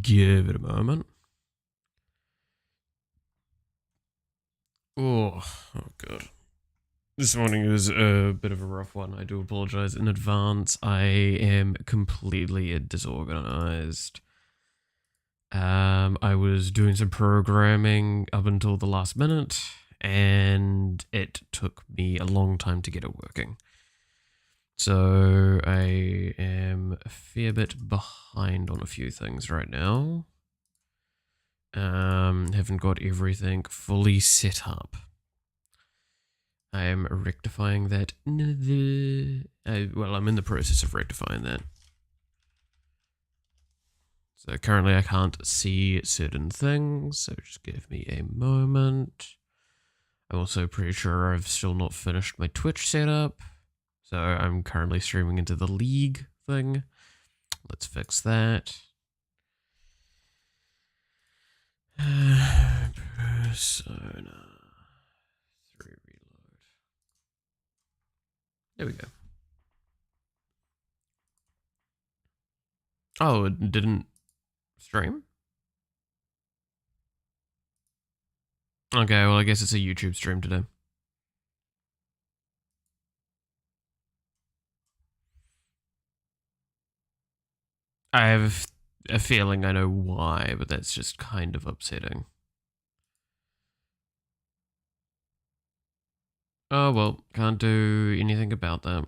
Give it a moment. Oh god. This morning was a bit of a rough one. I do apologize in advance. I am completely disorganized. I was doing some programming up until the last minute, and it took me a long time to get it working. So I am a fair bit behind on a few things right now. Haven't got everything fully set up. I am rectifying that. Well, I'm in the process of rectifying that. So currently I can't see certain things, so just give me a moment. I'm also pretty sure I've still not finished my Twitch setup. So I'm currently streaming into the League thing. Let's fix that. Persona 3 reload. There we go. Oh, it didn't stream? Okay, well I guess it's a YouTube stream today. I have a feeling I know why, but that's just kind of upsetting. Oh well, can't do anything about that.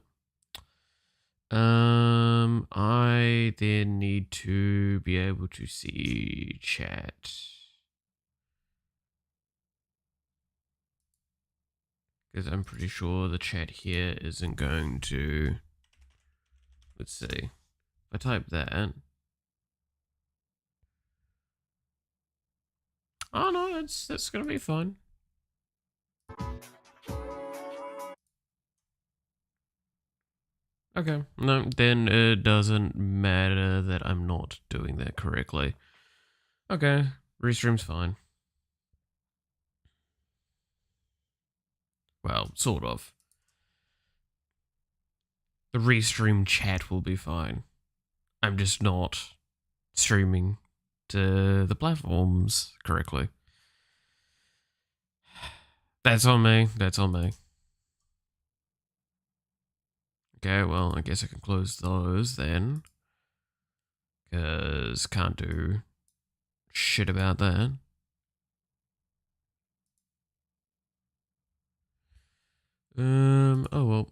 I then need to be able to see chat. Because I'm pretty sure the chat here isn't going to... Let's see. If I type that... Oh no, that's gonna be fine. Okay, no, then it doesn't matter that I'm not doing that correctly. Okay, restream's fine. Well, sort of. The restream chat will be fine. I'm just not streaming to the platforms correctly. That's on me, that's on me. Okay, well, I guess I can close those then. Because can't do shit about that. Oh well.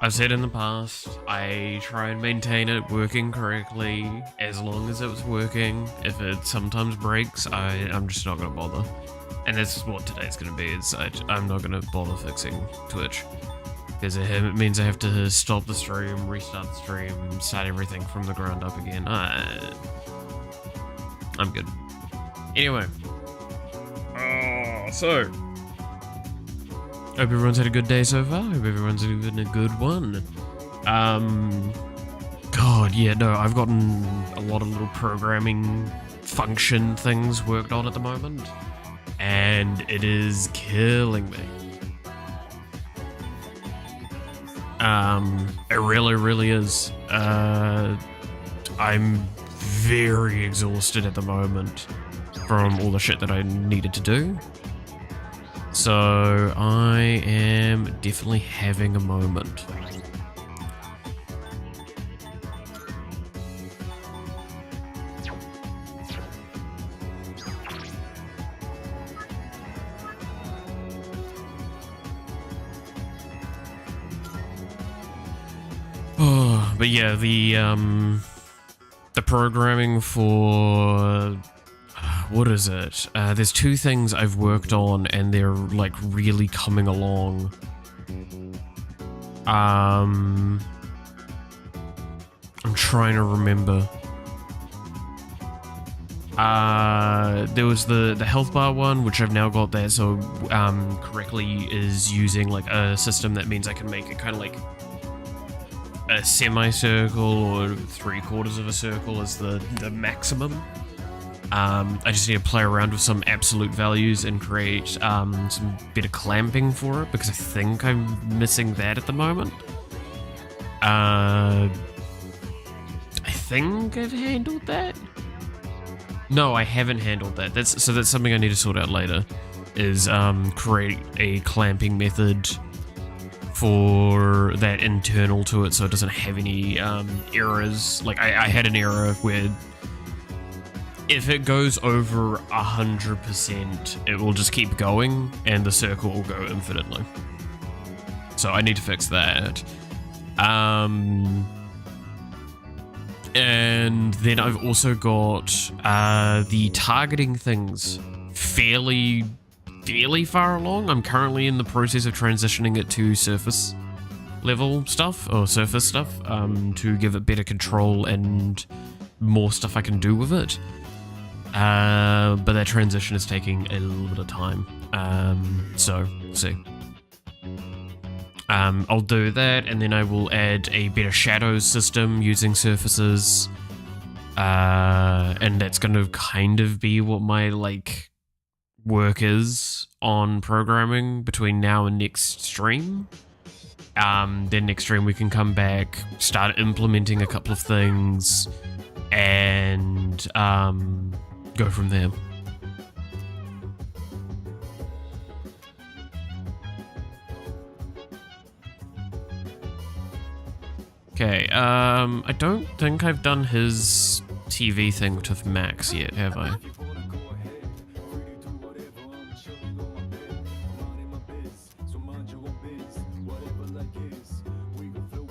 I've said in the past, I try and maintain it working correctly as long as it was working. If it sometimes breaks, I'm just not gonna bother. And that's what today's gonna be, is I'm not gonna bother fixing Twitch. Because it means I have to stop the stream, restart the stream, start everything from the ground up again. I'm good. Anyway. So hope everyone's had a good day so far. Hope everyone's having a good one. God, yeah, no, I've gotten a lot of little programming function things worked on at the moment, and it is killing me. It really, really is. I'm very exhausted at the moment from all the shit that I needed to do. So I am definitely having a moment. Oh, but yeah, the programming for... What is it? There's two things I've worked on and they're like really coming along. I'm trying to remember. There was the health bar one, which I've now got there, so correctly is using like a system that means I can make it kind of like a semicircle or 3/4 of a circle is the maximum. I just need to play around with some absolute values and create some better clamping for it, because I think I'm missing that at the moment. think I've handled that. No, I haven't handled that. That's something I need to sort out later. Is create a clamping method for that internal to it, so it doesn't have any errors. Like I had an error where if it goes over 100%, it will just keep going, and the circle will go infinitely. So I need to fix that. And then I've also got the targeting things fairly far along. I'm currently in the process of transitioning it to surface level stuff, or surface stuff, to give it better control and more stuff I can do with it. But that transition is taking a little bit of time. So, we'll see. I'll do that, and then I will add a better shadows system using surfaces. And that's going to kind of be what my, like, work is on programming between now and next stream. Then next stream we can come back, start implementing a couple of things, and go from there. Okay, I don't think I've done his TV thing with Max yet, have I?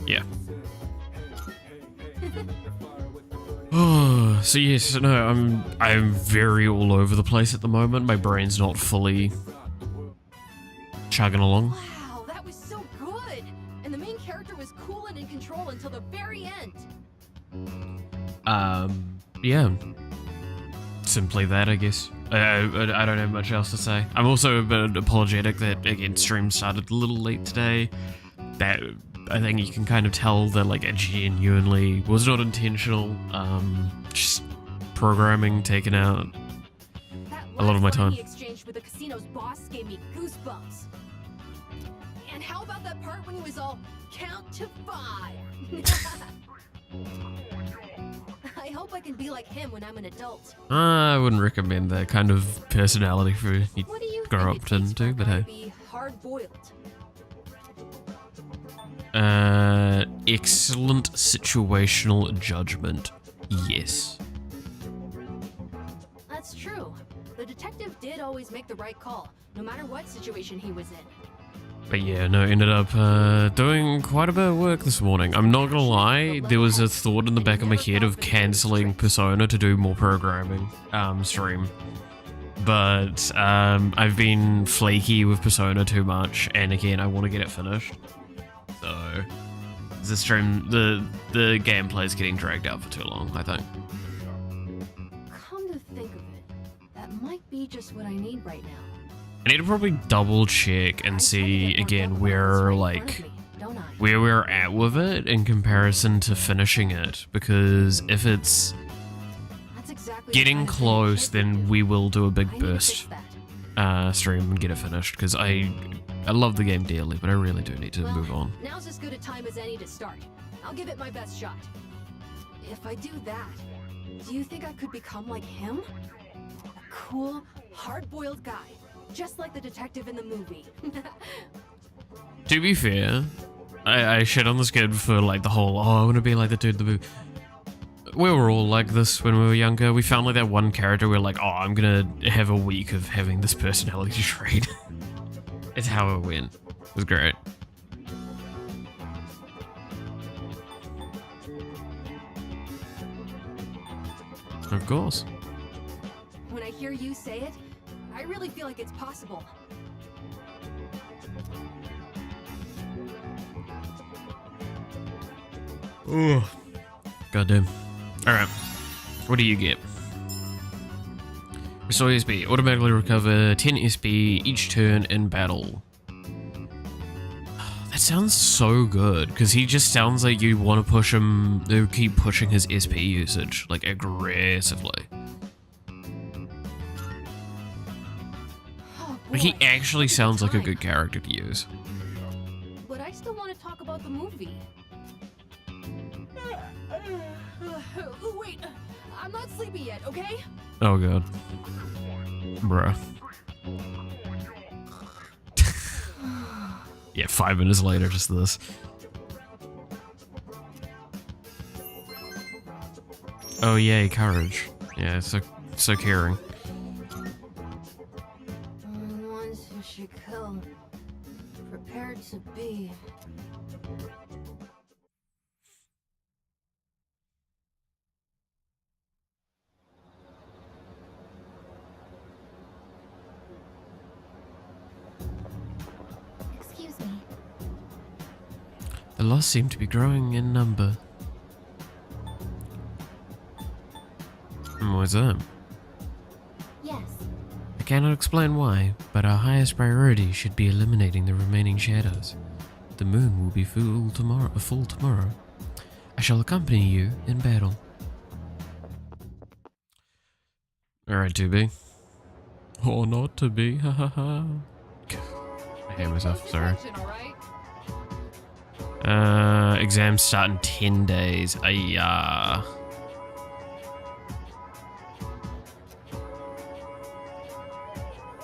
Yeah. Oh, so yes, no, I'm very all over the place at the moment. My brain's not fully chugging along. Wow, that was so good! And the main character was cool and in control until the very end. Yeah. Simply that, I guess. I don't have much else to say. I'm also a bit apologetic that, again, stream started a little late today. That, I think you can kind of tell that, like, it genuinely was not intentional. Just programming taking out a lot of my time. That exchange with the casino's boss gave me goosebumps. And how about that part when he was all, count to 5? I hope I can be like him when I'm an adult. I wouldn't recommend that kind of personality for you to grow up into, but hey. Be hard-boiled. Excellent situational judgment. Yes. That's true. The detective did always make the right call, no matter what situation he was in. But yeah, no, ended up doing quite a bit of work this morning. I'm not gonna lie, there was a thought in the back of my head of cancelling Persona to do more programming stream. But I've been flaky with Persona too much, and again, I want to get it finished. So the stream, the gameplay is getting dragged out for too long, I think. Come to think of it, that might be just what I need right now. I need to probably double check and see again where we're at with it in comparison to finishing it, because if it's getting close, then we will do a big burst stream and get it finished, because I love the game dearly, but I really do need to move on. Now's as good a time as any to start. I'll give it my best shot. If I do that, do you think I could become like him? A cool, hard-boiled guy, just like the detective in the movie. To be fair, I shit on this kid for like the whole, I want to be like the dude in the movie. We were all like this when we were younger. We found like that one character, we're like, I'm gonna have a week of having this personality trait. It's how it went. It was great. Of course. When I hear you say it, I really feel like it's possible. Ooh. Goddamn. Alright. What do you get? Restore SB. Automatically recover 10 SB each turn in battle. That sounds so good, because he just sounds like you want to push him, they keep pushing his SP usage, like, aggressively. Oh, Like, he boy. actually sounds like a good character to use. But I still want to talk about the movie. Wait, I'm not sleepy yet, okay? Oh god. Bruh. Yeah, 5 minutes later, just this. Oh yay, courage. Yeah, so caring. Once you should come, prepared to be. Excuse me. The lost seem to be growing in number. What's up? Yes. I cannot explain why, but our highest priority should be eliminating the remaining shadows. The moon will be full tomorrow. I shall accompany you in battle. Alright, 2B. Or not to be, ha ha ha. I hate myself, sorry. Exams start in 10 days. Ayah.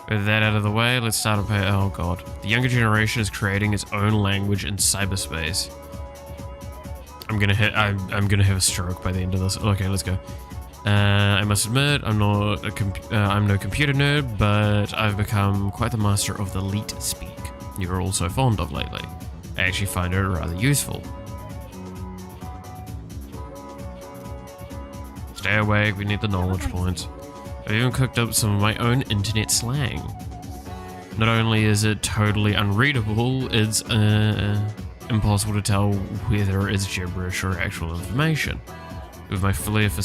With that out of the way, let's start up here. Oh god. The younger generation is creating its own language in cyberspace. I'm gonna have a stroke by the end of this. Okay, let's go. I must admit, I'm no computer nerd, but I've become quite the master of the leet speak you're all so fond of lately. I actually find it rather useful. Stay awake, we need the knowledge points. I've even cooked up some of my own internet slang. Not only is it totally unreadable, it's impossible to tell whether it's gibberish or actual information. With my flair for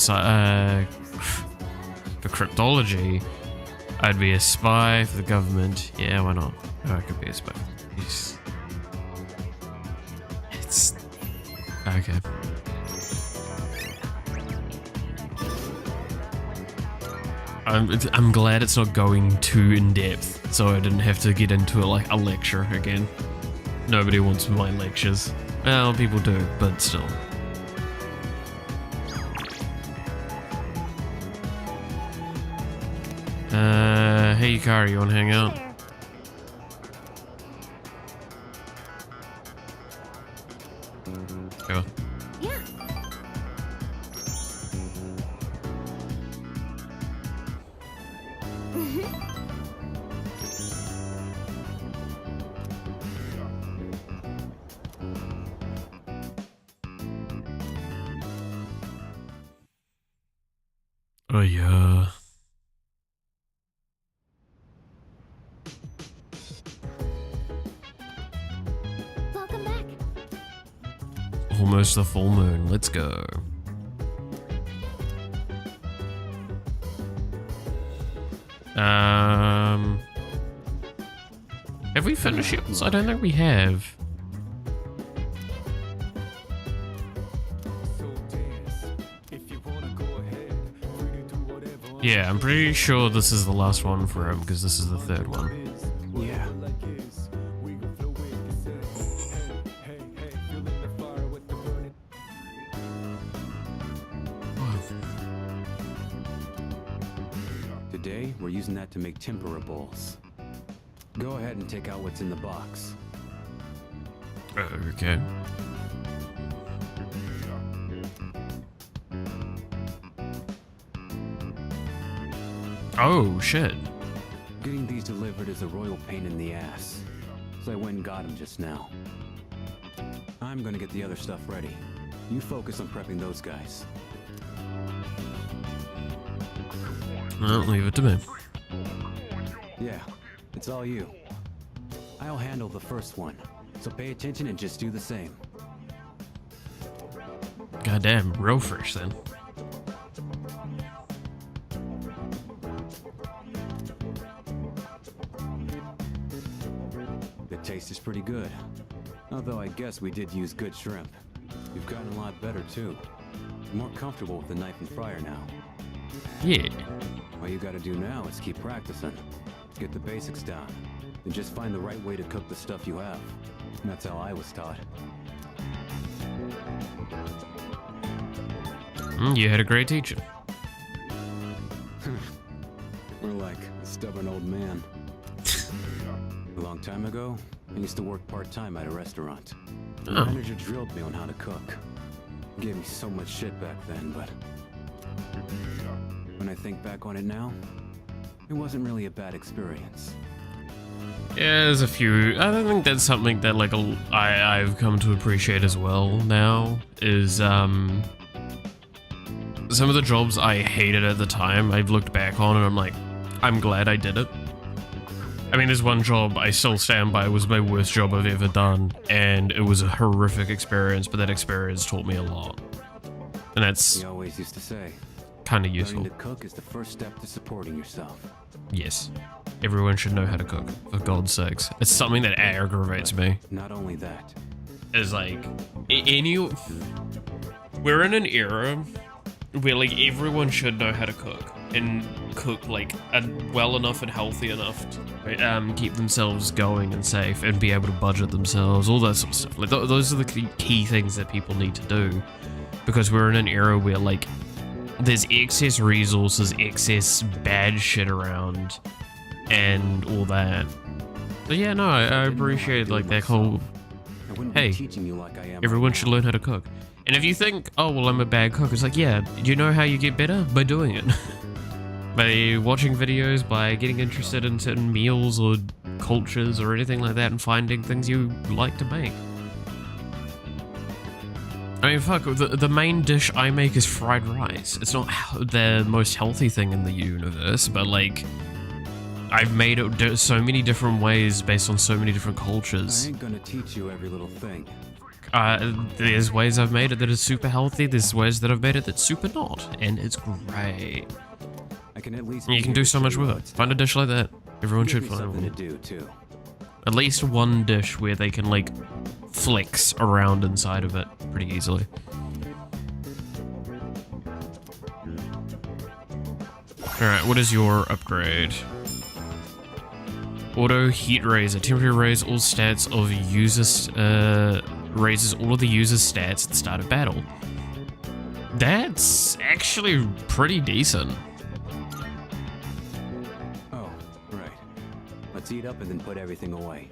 cryptology, I'd be a spy for the government. Yeah, why not? Oh, I could be a spy. It's okay. I'm glad it's not going too in depth, so I didn't have to get into it like a lecture again. Nobody wants my lectures. Well, people do, but still. Hey Yukari, you wanna hang out? Go. Yeah. Oh yeah. Welcome back. Almost the full moon. Let's go. Have we finished it? I don't think we have. Yeah, I'm pretty sure this is the last one for him because this is the third one. Yeah. Today, we're using that to make temperables. Go ahead and take out what's in the box. Okay. Oh, shit. Getting these delivered is a royal pain in the ass, so I went and got them just now. I'm gonna get the other stuff ready. You focus on prepping those guys. Well, leave it to me. Yeah, it's all you. I'll handle the first one, so pay attention and just do the same. Goddamn, real fresh then. The taste is pretty good. Although I guess we did use good shrimp. You've gotten a lot better too. More comfortable with the knife and fryer now. Yeah. All you gotta do now is keep practicing. Get the basics down. Then just find the right way to cook the stuff you have. That's how I was taught. You had a great teacher. We're like a stubborn old man. A long time ago, I used to work part-time at a restaurant. The Oh. manager drilled me on how to cook. Gave me so much shit back then, but when I think back on it now, it wasn't really a bad experience. Yeah, there's a few. I don't think that's something that like I've come to appreciate as well now. Is some of the jobs I hated at the time, I've looked back on and I'm like, I'm glad I did it. I mean, there's one job I still stand by. It was my worst job I've ever done, and it was a horrific experience, but that experience taught me a lot. And that's He always used to say, kind of useful. learning to cook is the first step to supporting yourself. Yes. Everyone should know how to cook, for God's sakes. It's something that aggravates me. Not only that, Is like, we're in an era where like everyone should know how to cook and cook like well enough and healthy enough to keep themselves going and safe and be able to budget themselves, all that sort of stuff. Like those are the key things that people need to do, because we're in an era where like there's excess resources, excess bad shit around, and all that. So yeah, no, I appreciate like that whole, I wouldn't hey, be teaching you like I am. everyone right should now. learn how to cook. And if you think, oh, well, I'm a bad cook, it's like, yeah, you know how you get better? By doing it. By watching videos, by getting interested in certain meals or cultures or anything like that and finding things you like to make. I mean, fuck, the main dish I make is fried rice. It's not the most healthy thing in the universe, but like, I've made it so many different ways based on so many different I cultures. ain't gonna teach you every little thing. There's ways I've made it that is super healthy, there's ways that I've made it that's super not, and it's great. I can at least. You can do so much with it. Find a dish like that. Everyone should find something to one. do too. At least one dish where they can like flex around inside of it pretty easily. Alright, what is your upgrade? Auto heat raiser. Temperature raise all stats of users, raises all of the user's stats at the start of battle. That's actually pretty decent. Oh, right. Let's eat up and then put everything away.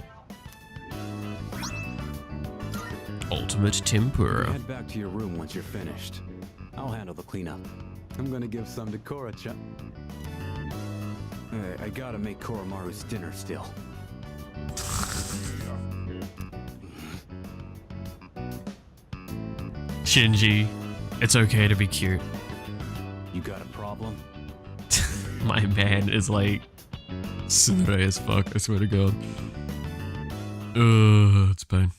Ultimate tempura. Head back to your room once you're finished. I'll handle the cleanup. I'm gonna give some to Cora-chan. I gotta make Koromaru's dinner still. Shinji, it's okay to be cute. You got a problem? My man is like tsundere as fuck, I swear to God. It's pain.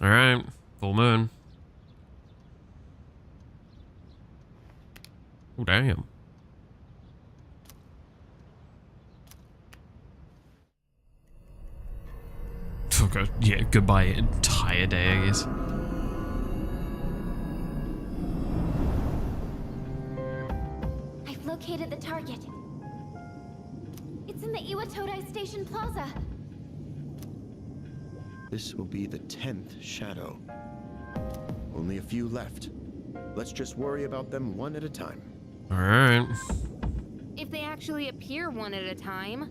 Alright, full moon. Oh, damn. Oh, God. Yeah, goodbye entire day, I guess. I've located the target. It's in the Iwatodai Station Plaza. This will be the 10th shadow. Only a few left. Let's just worry about them one at a time. Alright. If they actually appear one at a time,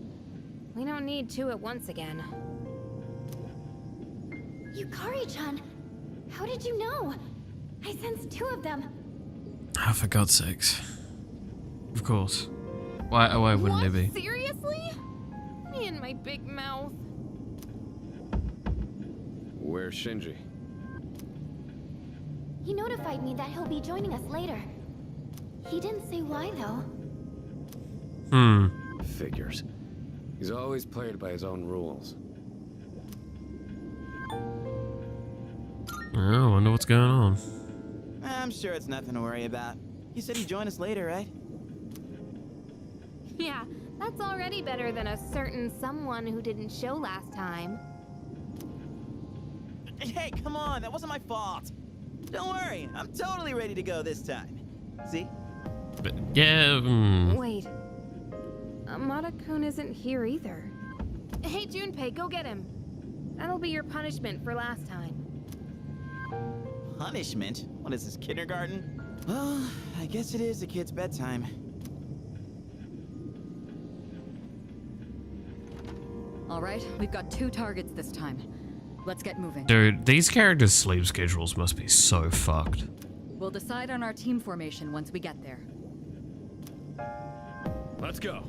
we don't need two at once again. Yukari-chan, how did you know? I sensed two of them. Oh, for God's sakes. Of course. Why wouldn't it be? Seriously? Me and my big mouth. Where's Shinji? He notified me that he'll be joining us later. He didn't say why, though. Figures. He's always played by his own rules. Oh, I wonder what's going on. I'm sure it's nothing to worry about. You said he'd join us later, right? Yeah, that's already better than a certain someone who didn't show last time. Hey, come on, that wasn't my fault. Don't worry, I'm totally ready to go this time. See? But yeah, Wait. Amada-kun isn't here either. Hey, Junpei, go get him. That'll be your punishment for last time. Punishment? What is this, kindergarten? Well, I guess it is a kid's bedtime. All right, we've got 2 targets this time. Let's get moving. Dude, these characters' sleep schedules must be so fucked. We'll decide on our team formation once we get there. Let's go.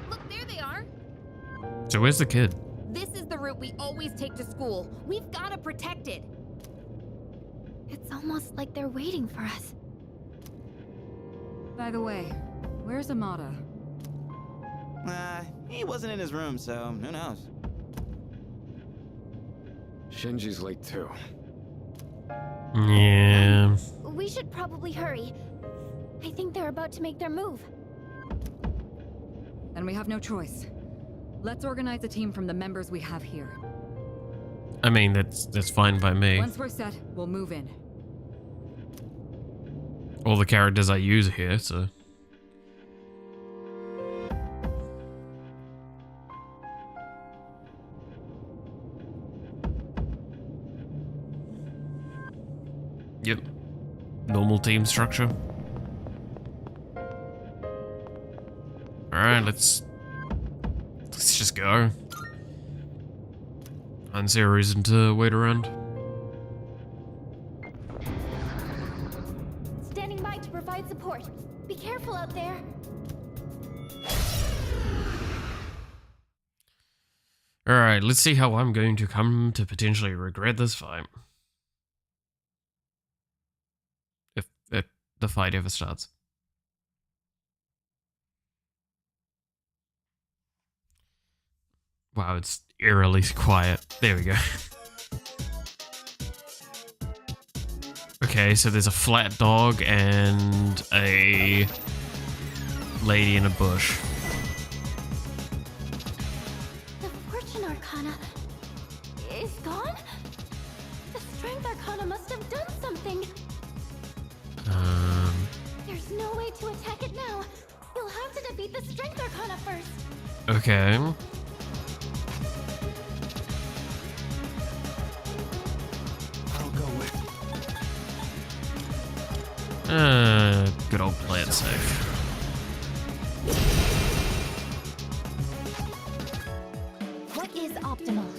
Look, there they are. So where's the kid? This is the route we always take to school. We've got to protect it. It's almost like they're waiting for us. By the way, where's Amada? He wasn't in his room, so who knows? Shinji's late too. Yeah. We should probably hurry. I think they're about to make their move. Then we have no choice. Let's organize a team from the members we have here. I mean, that's fine by me. Once we're set, we'll move in. All the characters I use are here, so. Yep. Normal team structure. Alright, let's just go. I don't see a reason to wait around. Standing by to provide support. Be careful out there. Alright, let's see how I'm going to come to potentially regret this fight. If the fight ever starts. Wow, it's eerily quiet. There we go. Okay, so there's a flat dog and a lady in a bush. The Fortune Arcana is gone? The Strength Arcana must have done something. There's no way to attack it now. You'll have to defeat the Strength Arcana first. Okay. I'll go with. Good old play it safe. What is optimal?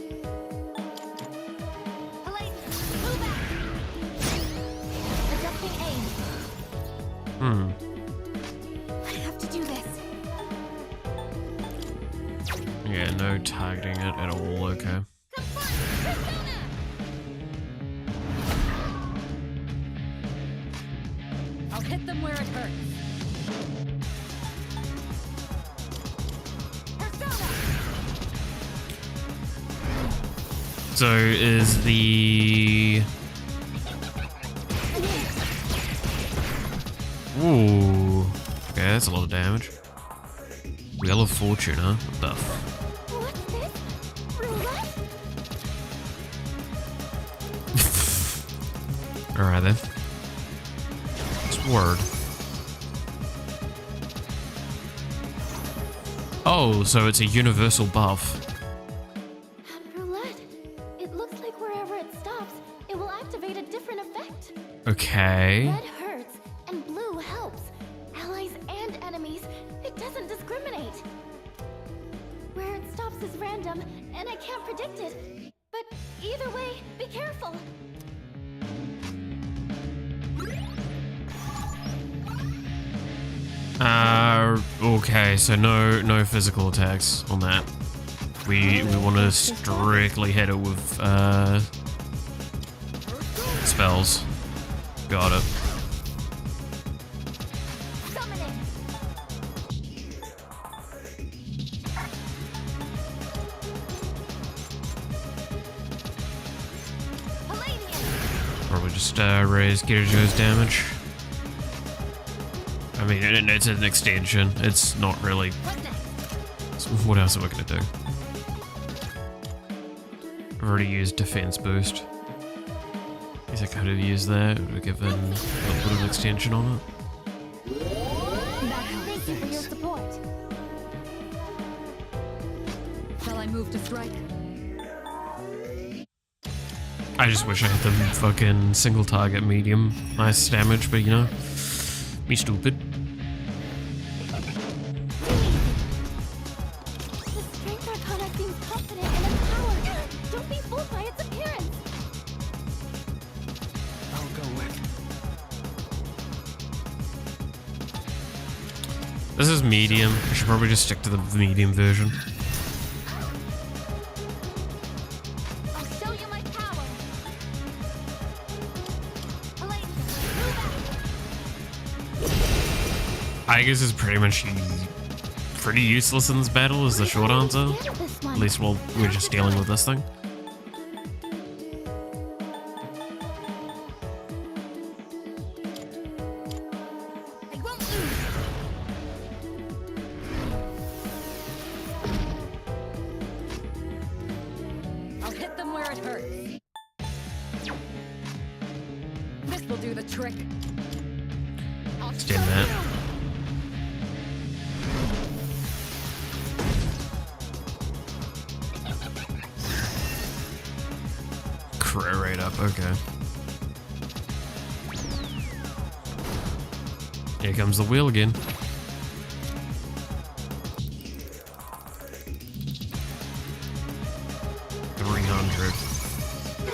Elise, move back. Adjusting aim. I have to do this. Yeah, no targeting it at all, okay. I'll hit them where it hurts. So is the... Ooh. Okay, that's a lot of damage. Wheel of Fortune, huh? What the f... What's this? Roulette? Alright then. It's word. Oh, so it's a universal buff. And roulette. It looks like wherever it stops, it will activate a different effect. Okay. Red hurts, and blue helps. Allies and enemies. It doesn't discriminate. Where it stops is random, and I can't predict it. But either way, be careful. Okay, so no physical attacks on that. We want to strictly hit it with spells. Got it. Summoning. Palladium. Probably just raise Kirajo's damage. I mean, it's an extension. It's not really... What's next? So what else am I going to do? I've already used defense boost. I guess I could have used that. It would have given a little bit of extension on it. move to strike? I just wish I had the fucking single target medium. Nice damage, but you know, me stupid. The strength arcana seems confident in its power. Don't be fooled by its appearance. I'll go with. This is medium. I should probably just stick to the medium version. I'll show you my power. Elate, move out. I guess it's pretty much pretty useless in this battle is the short answer. This one. At least while we're just dealing with this thing. I won't lose. I'll hit them where it hurts. This will do the trick. Stand that. Crit right up, okay. Here comes the wheel again.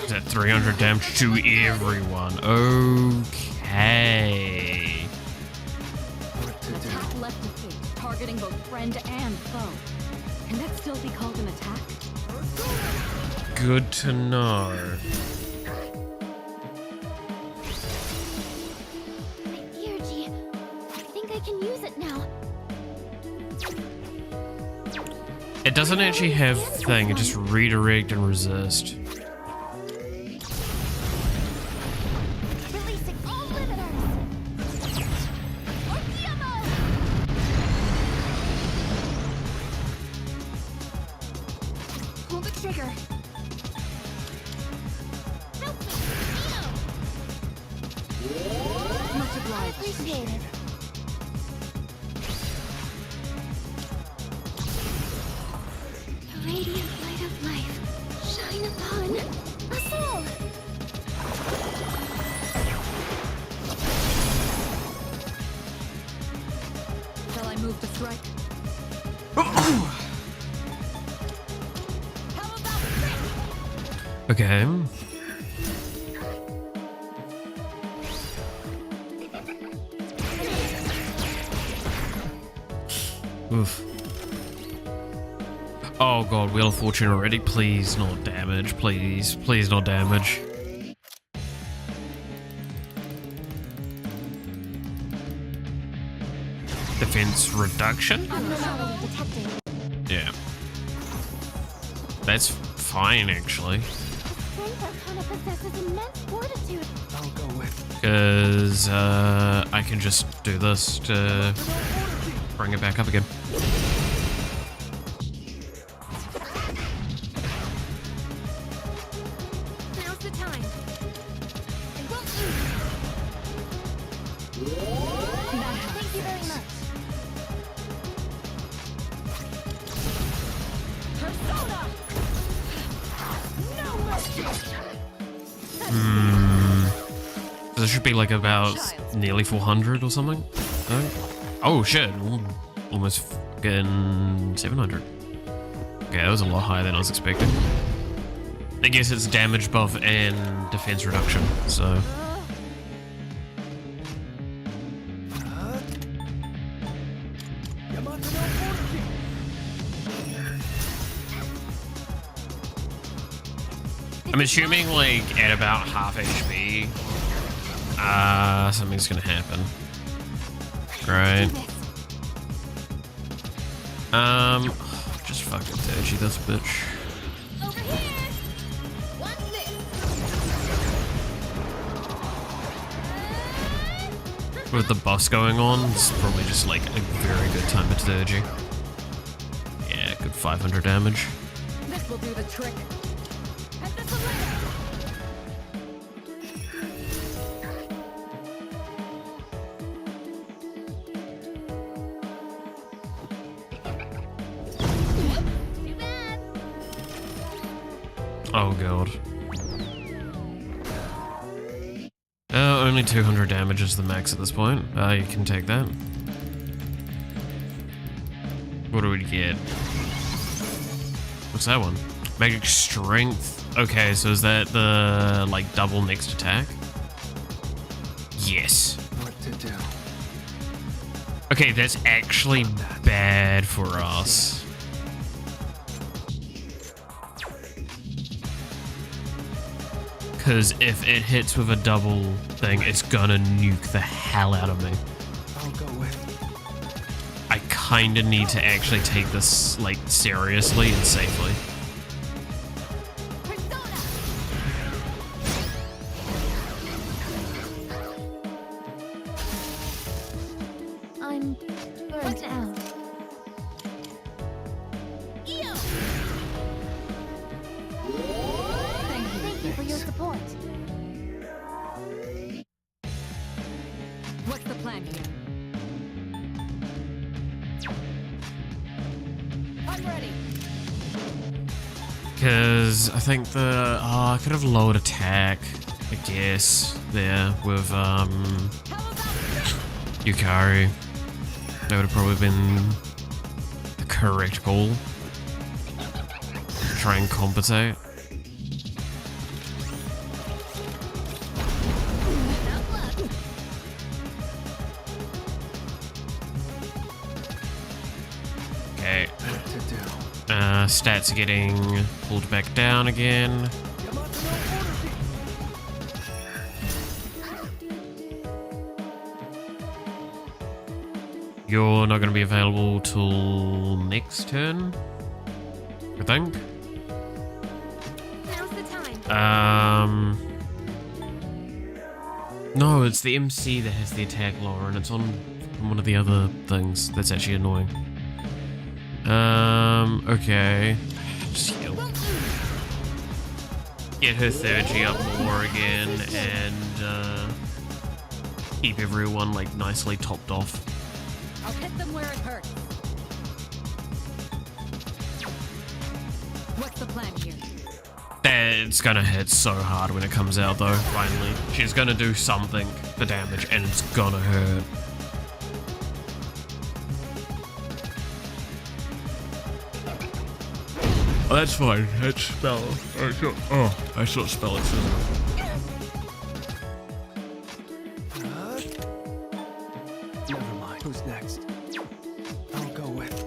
Is that 300 damage to everyone? Okay. An attack left to fate, targeting both friend and foe. Can that still be called an attack? Good to know. My energy. I think I can use it now. It doesn't actually have thing, it just redirect and resist. Releasing all limiters. Orkiamo! Pull the trigger. Help me, Neo! Much obliged. Appreciate it. The radiant light of life, shine upon us all. Shall I move to strike? How about this? Okay. Oof. Oh god, Wheel of Fortune already. Please, not damage. Please. Please, not damage. Defense reduction? Abnormality detected. Yeah. That's fine, actually. Strength arcana possesses immense fortitude. I'll go with. Because, I can just do this to bring it back up again. Now's the time. I won't lose. Thank you very much. Persona! No mercy! So this should be like about nearly 400 or something. Oh shit, ooh, almost fucking 700. Okay, that was a lot higher than I was expecting. I guess it's damage buff and defense reduction, so. I'm assuming like at about half HP, something's gonna happen. Right. Just fucking dodgy this bitch. Over here! Watch this! With the buffs going on, it's probably just like a very good time to dodgy. Yeah, good 500 damage. This will do the trick. And this will later! Too bad! Oh god. Only 200 damage is the max at this point. You can take that. What do we get? What's that one? Magic Strength. Okay, so is that the, like, double next attack? Yes. What to do? Okay, that's actually bad for us. Because if it hits with a double thing, it's gonna nuke the hell out of me. I'll go with. I kinda need to actually take this, like, seriously and safely. I'm burnt out. Thank you for your support. What's the plan here? I'm ready. Because I think the... Oh, I could have lowered attack, I guess, there with, Yukari. That would have probably been the correct call. Try and compensate. Okay. Stats are getting pulled back down again. You're not going to be available till next turn, I think. Now's the time. No, it's the MC that has the attack lower, and it's on one of the other things. That's actually annoying. Okay. Just heal. Get her 30 up more again, and keep everyone like nicely topped off. I'll hit them where it hurts. What's the plan here? It's gonna hit so hard when it comes out though, finally. She's gonna do something for damage, and it's gonna hurt. Oh, that's fine. That's spell. That's not spell, it's Never mind. Who's next? I'll go with.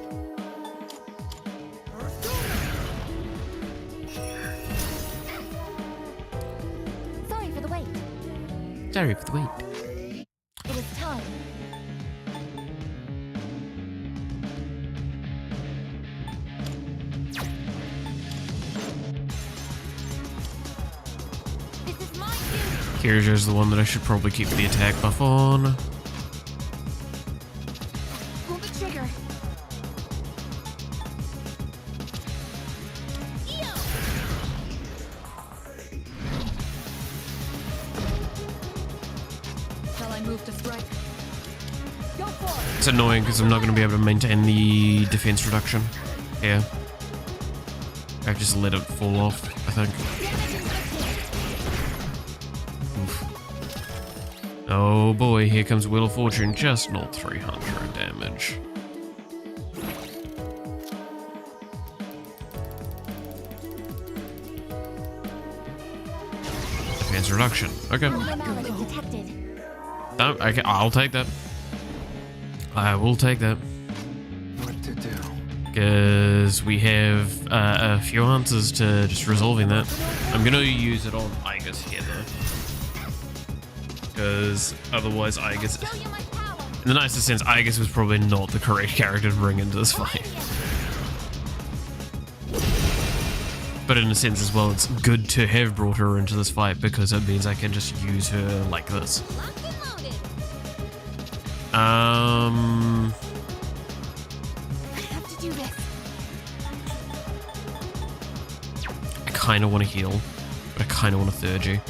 Sorry for the wait. Sorry for the wait. It is time. This is my duty. Kira's the one that I should probably keep the attack buff on. Pull the trigger. Shall I move to strike? Go for it! It's annoying because I'm not going to be able to maintain the defense reduction. Yeah. I've just let it fall off, I think. Oof. Oh boy, here comes Wheel of Fortune, just not 300 damage. Defense reduction, okay. Abnormality detected. No, okay, I'll take that. I will take that. What to do? Because we have a few answers to just resolving that. I'm going to use it on Igus here though. Because otherwise Igus... Show you my power. In the nicest sense, Igus was probably not the correct character to bring into this fight. But in a sense as well, it's good to have brought her into this fight because it means I can just use her like this. Locked and loaded. I have to do this. I kind of want to heal, but I kind of want to third you.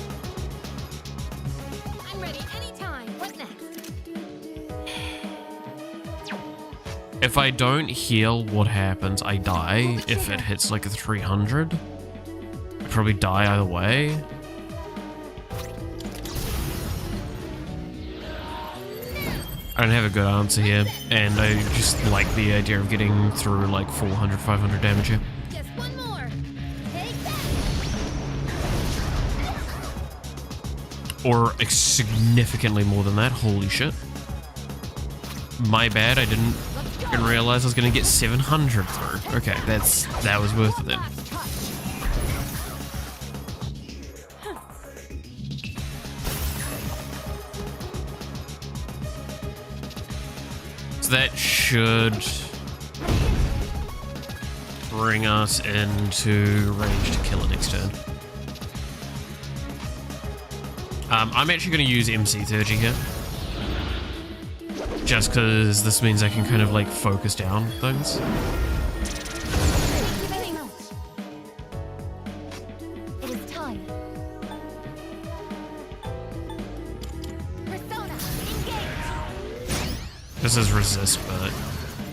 I'm ready anytime. What's next? If I don't heal, what happens? I die if it hits like a 300. probably die either way. I don't have a good answer here, and I just like the idea of getting through like 400, 500 damage here. Just one more. Take that. Or significantly more than that. Holy shit. My bad, I didn't even realize I was gonna get 700 through. Okay, that was worth it then. So that should bring us into range to kill it next turn. I'm actually going to use MC30 here. Just because this means I can kind of like focus down things. It is time. Persona, engage! This is resist, but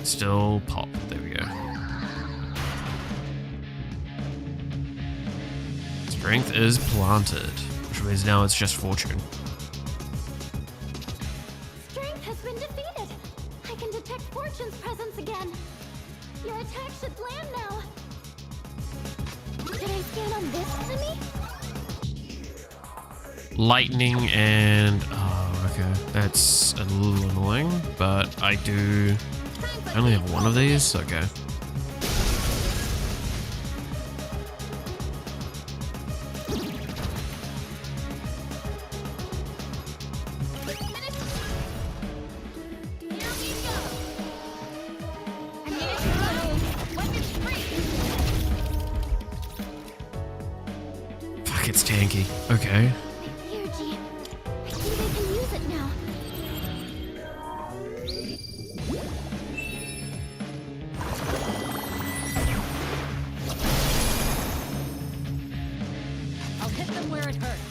still pop. There we go. Strength is planted, which means now it's just fortune. Strength has been defeated. I can detect Fortune's presence again. Your attack should land now. Should I scan on this enemy? Lightning and... oh, okay. That's a little annoying, but I only have one of these? Okay. Fuck, it's tanky. Okay. Energy. I think I can use it now. I'll hit them where it hurts.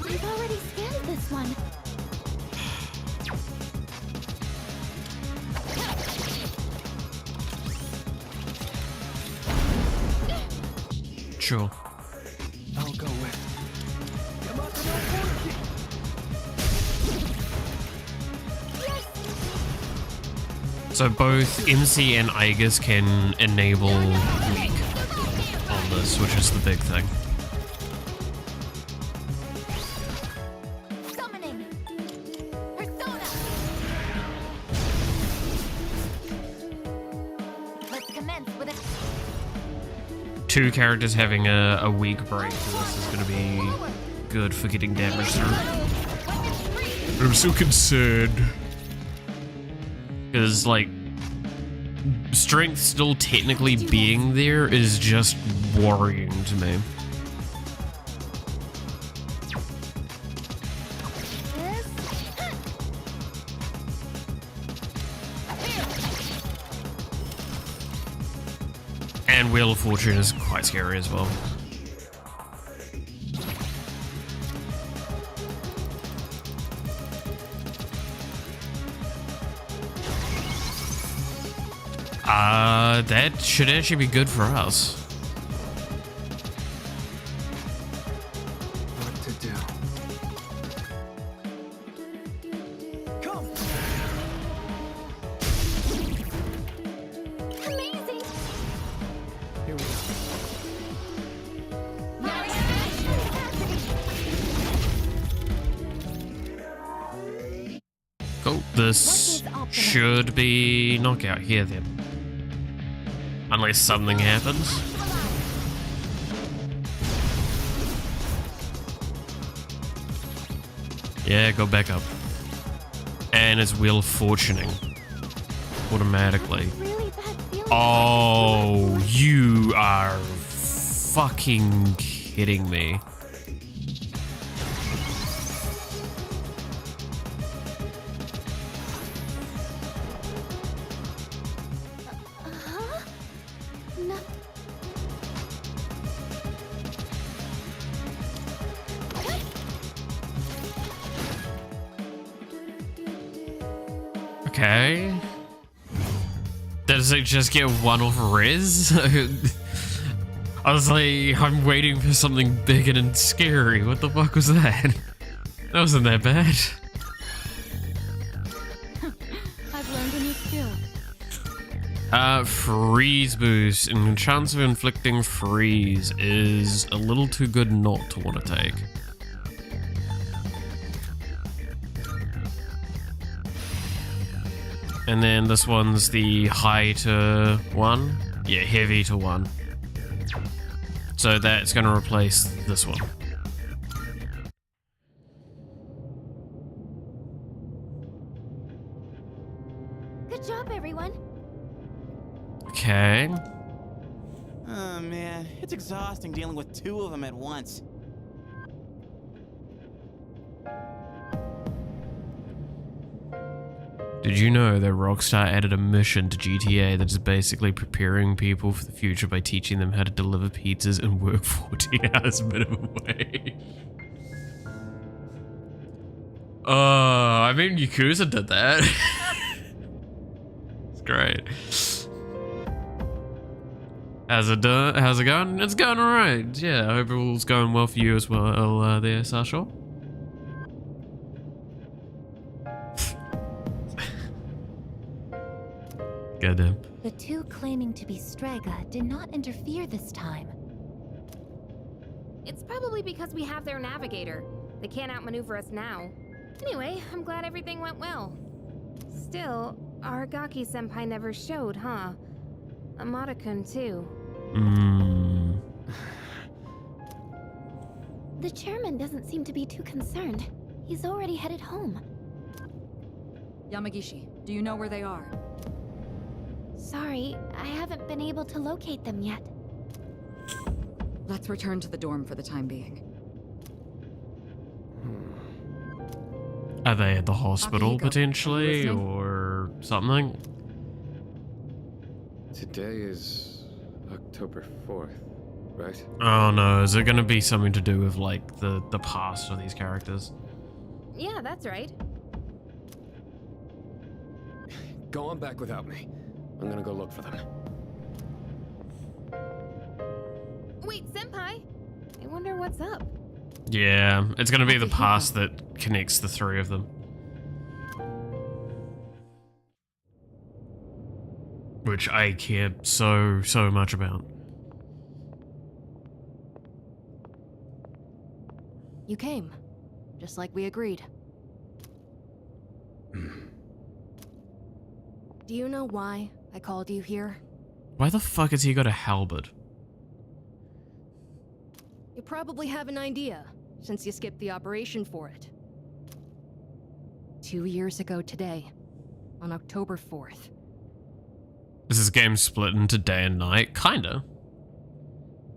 I've already scanned this one. Sure. I'll go with. So both MC and Aegis can enable weak on this, which is the big thing. Summoning. Persona. Let's commence with a Two characters having a weak break to this is going to be good for getting damage through. I'm so concerned. Because, like, strength still technically being there is just worrying to me. And Wheel of Fortune is quite scary as well. That should actually be good for us. What to do? Come! amazing. Here we go. Cool. This should be knockout here then. Unless something happens. Yeah, go back up. And it's Wheel of Fortuning. Automatically. Really bad feeling. Oh, you are fucking kidding me. Huh? No. Okay. That does it just get one off res? I was like, I'm waiting for something bigger and scary. What the fuck was that? That wasn't that bad. I've learned a new skill. Freeze boost. And chance of inflicting freeze is a little too good not to want to take. And then this one's the high to 1. Yeah, heavy to 1. So that's going to replace this one. Good job, everyone. Okay. Oh man, it's exhausting dealing with 2 of them at once. Did you know that Rockstar added a mission to GTA that is basically preparing people for the future by teaching them how to deliver pizzas and work 40 hours minimum wage? I mean, Yakuza did that. It's great. How's it going? It's going alright. Yeah, I hope it all's going well for you as well, there, Sasha. Goddamn. The 2 claiming to be Strega did not interfere this time. It's probably because we have their navigator. They can't outmaneuver us now. Anyway, I'm glad everything went well. Still, Aragaki-senpai never showed, huh? Amada-kun too. The chairman doesn't seem to be too concerned. He's already headed home. Yamagishi, do you know where they are? Sorry, I haven't been able to locate them yet. Let's return to the dorm for the time being. Are they at the hospital Akihiko, potentially, are you listening? or something? Today is October 4th, right? Oh no, is it gonna be something to do with like the past of these characters? Yeah, that's right. Go on back without me. I'm gonna go look for them. Wait, senpai! I wonder what's up. Yeah, it's gonna be the Akihiko. past that connects the 3 of them. Which I care so much about. You came, just like we agreed. Do you know why I called you here? Why the fuck has he got a halberd? You probably have an idea, since you skipped the operation for it. 2 years ago today, on October 4th. Is this game split into day and night? Kinda.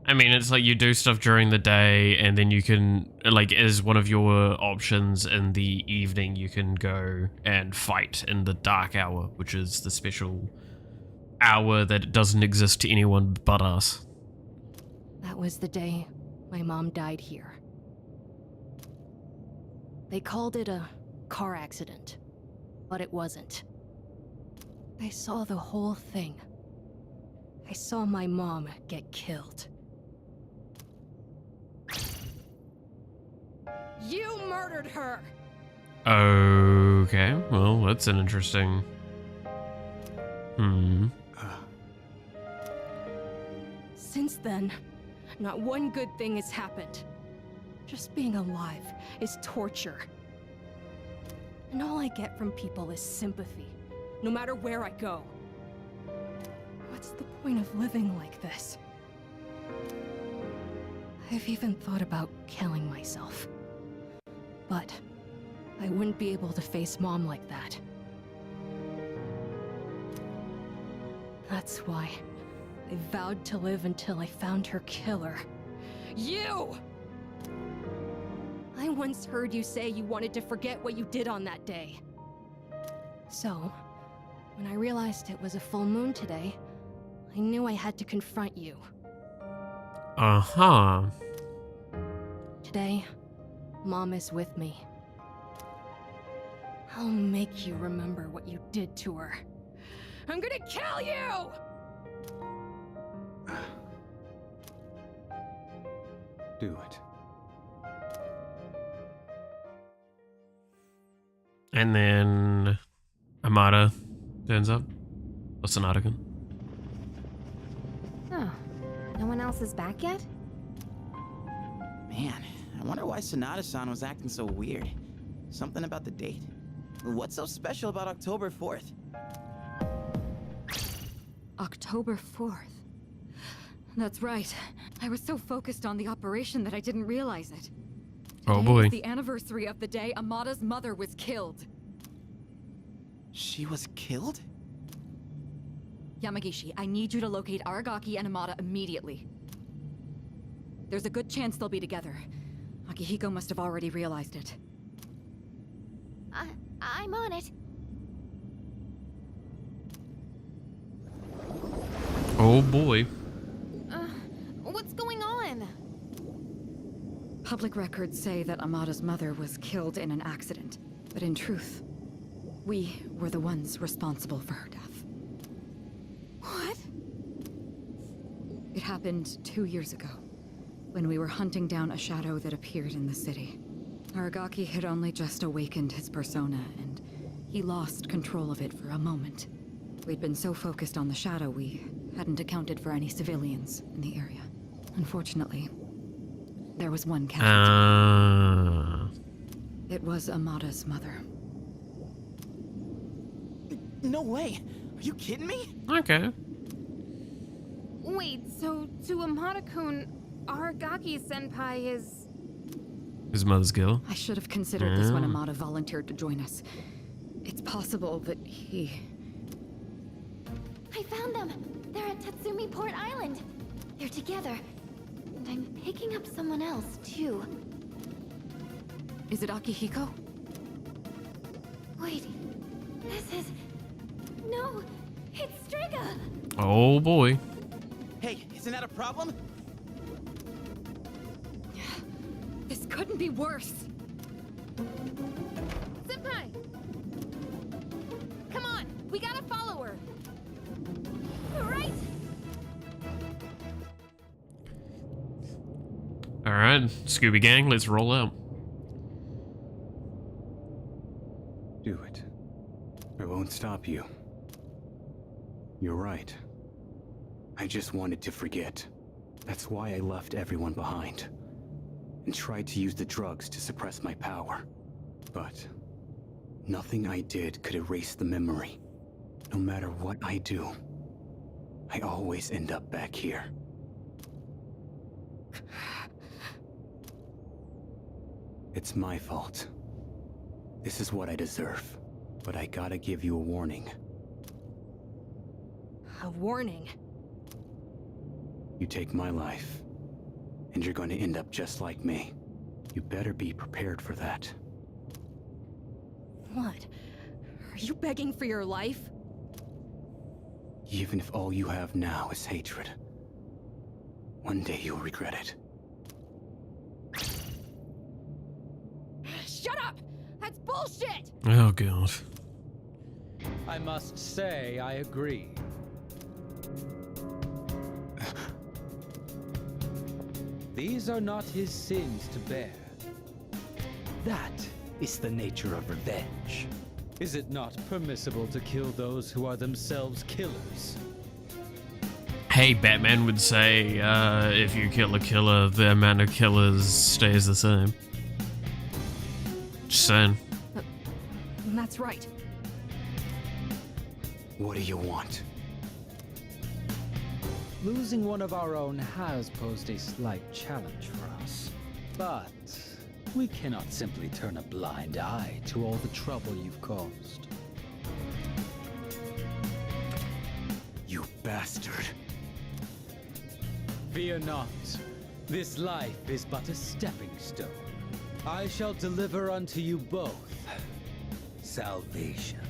I mean, it's like you do stuff during the day, and then you can, like, as one of your options in the evening, you can go and fight in the dark hour, which is the special hour that doesn't exist to anyone but us. That was the day my mom died here. They called it a car accident, but it wasn't. I saw the whole thing. I saw my mom get killed. You murdered her! Okay, well, that's an interesting... Since then, not one good thing has happened. Just being alive is torture. And all I get from people is sympathy, no matter where I go. What's the point of living like this? I've even thought about killing myself. But I wouldn't be able to face Mom like that. That's why I vowed to live until I found her killer. You! I once heard you say you wanted to forget what you did on that day. So, when I realized it was a full moon today, I knew I had to confront you. Uh-huh. Today, Mom is with me. I'll make you remember what you did to her. I'm gonna kill you! Do it. And then Amada turns up. Or Sonata-kun. Oh, no one else is back yet? Man, I wonder why Sonata-san was acting so weird. Something about the date? What's so special about October 4th? October 4th. That's right. I was so focused on the operation that I didn't realize it. Oh Today boy. is the anniversary of the day Amada's mother was killed. She was killed? Yamagishi, I need you to locate Aragaki and Amada immediately. There's a good chance they'll be together. Akihiko must have already realized it. I'm on it. Oh boy. What's going on? Public records say that Amada's mother was killed in an accident, but in truth, we were the ones responsible for her death. What? It happened 2 years ago, when we were hunting down a shadow that appeared in the city. Aragaki had only just awakened his persona, and he lost control of it for a moment. We'd been so focused on the shadow, we hadn't accounted for any civilians in the area. Unfortunately, there was one casualty. It was Amada's mother. No way! Are you kidding me? Okay. Wait, so to Amada-kun, Aragaki-senpai is... His mother's girl. I should have considered this when Amada volunteered to join us. It's possible that he... I found them. They're at Tatsumi Port Island. They're together. And I'm picking up someone else, too. Is it Akihiko? Wait. This is... No! It's Striga! Oh boy. Hey, isn't that a problem? This couldn't be worse. Senpai! Come on, we gotta follow her. Right? Alright, Scooby Gang, let's roll out. Do it. I won't stop you. You're right. I just wanted to forget. That's why I left everyone behind. And tried to use the drugs to suppress my power. But nothing I did could erase the memory. No matter what I do, I always end up back here. It's my fault. This is what I deserve. But I gotta give you a warning. A warning. You take my life, and you're going to end up just like me. You better be prepared for that. What? Are you begging for your life? Even if all you have now is hatred, one day you'll regret it. Shut up! That's bullshit! Oh god. I must say I agree. These are not his sins to bear. That is the nature of revenge. Is it not permissible to kill those who are themselves killers? Hey, Batman would say, if you kill a killer, the amount of killers stays the same. Just saying. That's right. What do you want? Losing one of our own has posed a slight challenge for us. But we cannot simply turn a blind eye to all the trouble you've caused. You bastard. Fear not. This life is but a stepping stone. I shall deliver unto you both salvation.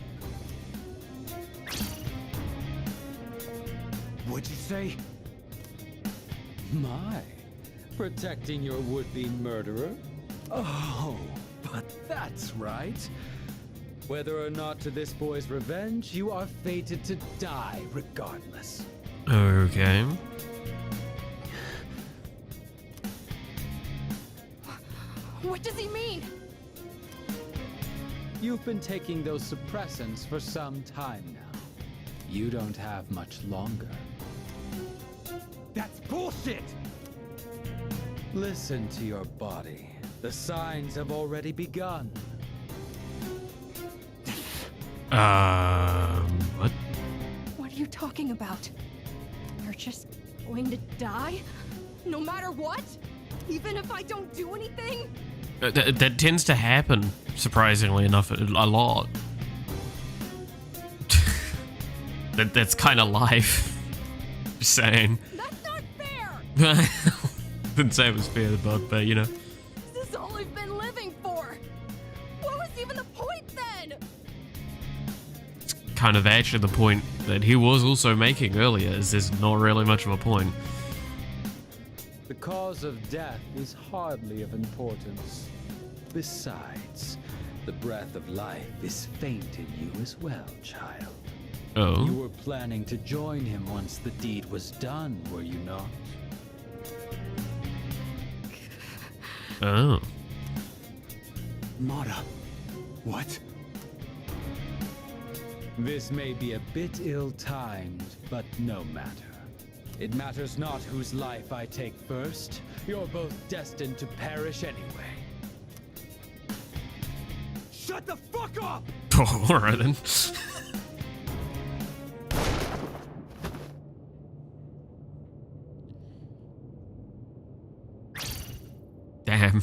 What'd you say? My, protecting your would-be murderer? Oh, but that's right. Whether or not to this boy's revenge, you are fated to die regardless. Okay. What does he mean? You've been taking those suppressants for some time now. You don't have much longer. That's bullshit! Listen to your body. The signs have already begun. What? What are you talking about? You're just going to die? No matter what? Even if I don't do anything? That tends to happen, surprisingly enough, a lot. That's kind of life. Just saying. That's not fair! Didn't say it was fair, but you know. This is all I've been living for! What was even the point then? It's kind of actually the point that he was also making earlier, is there's not really much of a point. The cause of death is hardly of importance. Besides, the breath of life is faint in you as well, child. Oh. You were planning to join him once the deed was done, were you not? Oh. Mara. What? This may be a bit ill-timed, but no matter. It matters not whose life I take first. You're both destined to perish anyway. Shut the fuck up! Oh, alright then. Damn.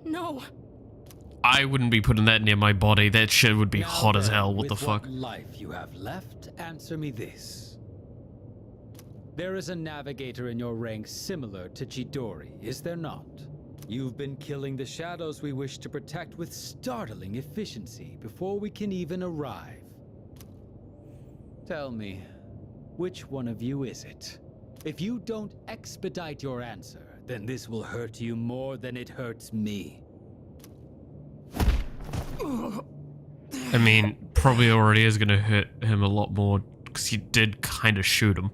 No. I wouldn't be putting that near my body. That shit would be Now hot as then, hell. What the with fuck? What life you have left, answer me this. There is a navigator in your ranks similar to Chidori, is there not? You've been killing the shadows we wish to protect with startling efficiency before we can even arrive. Tell me, which one of you is it? If you don't expedite your answer, then this will hurt you more than it hurts me. I mean, probably already is gonna hurt him a lot more because you did kind of shoot him.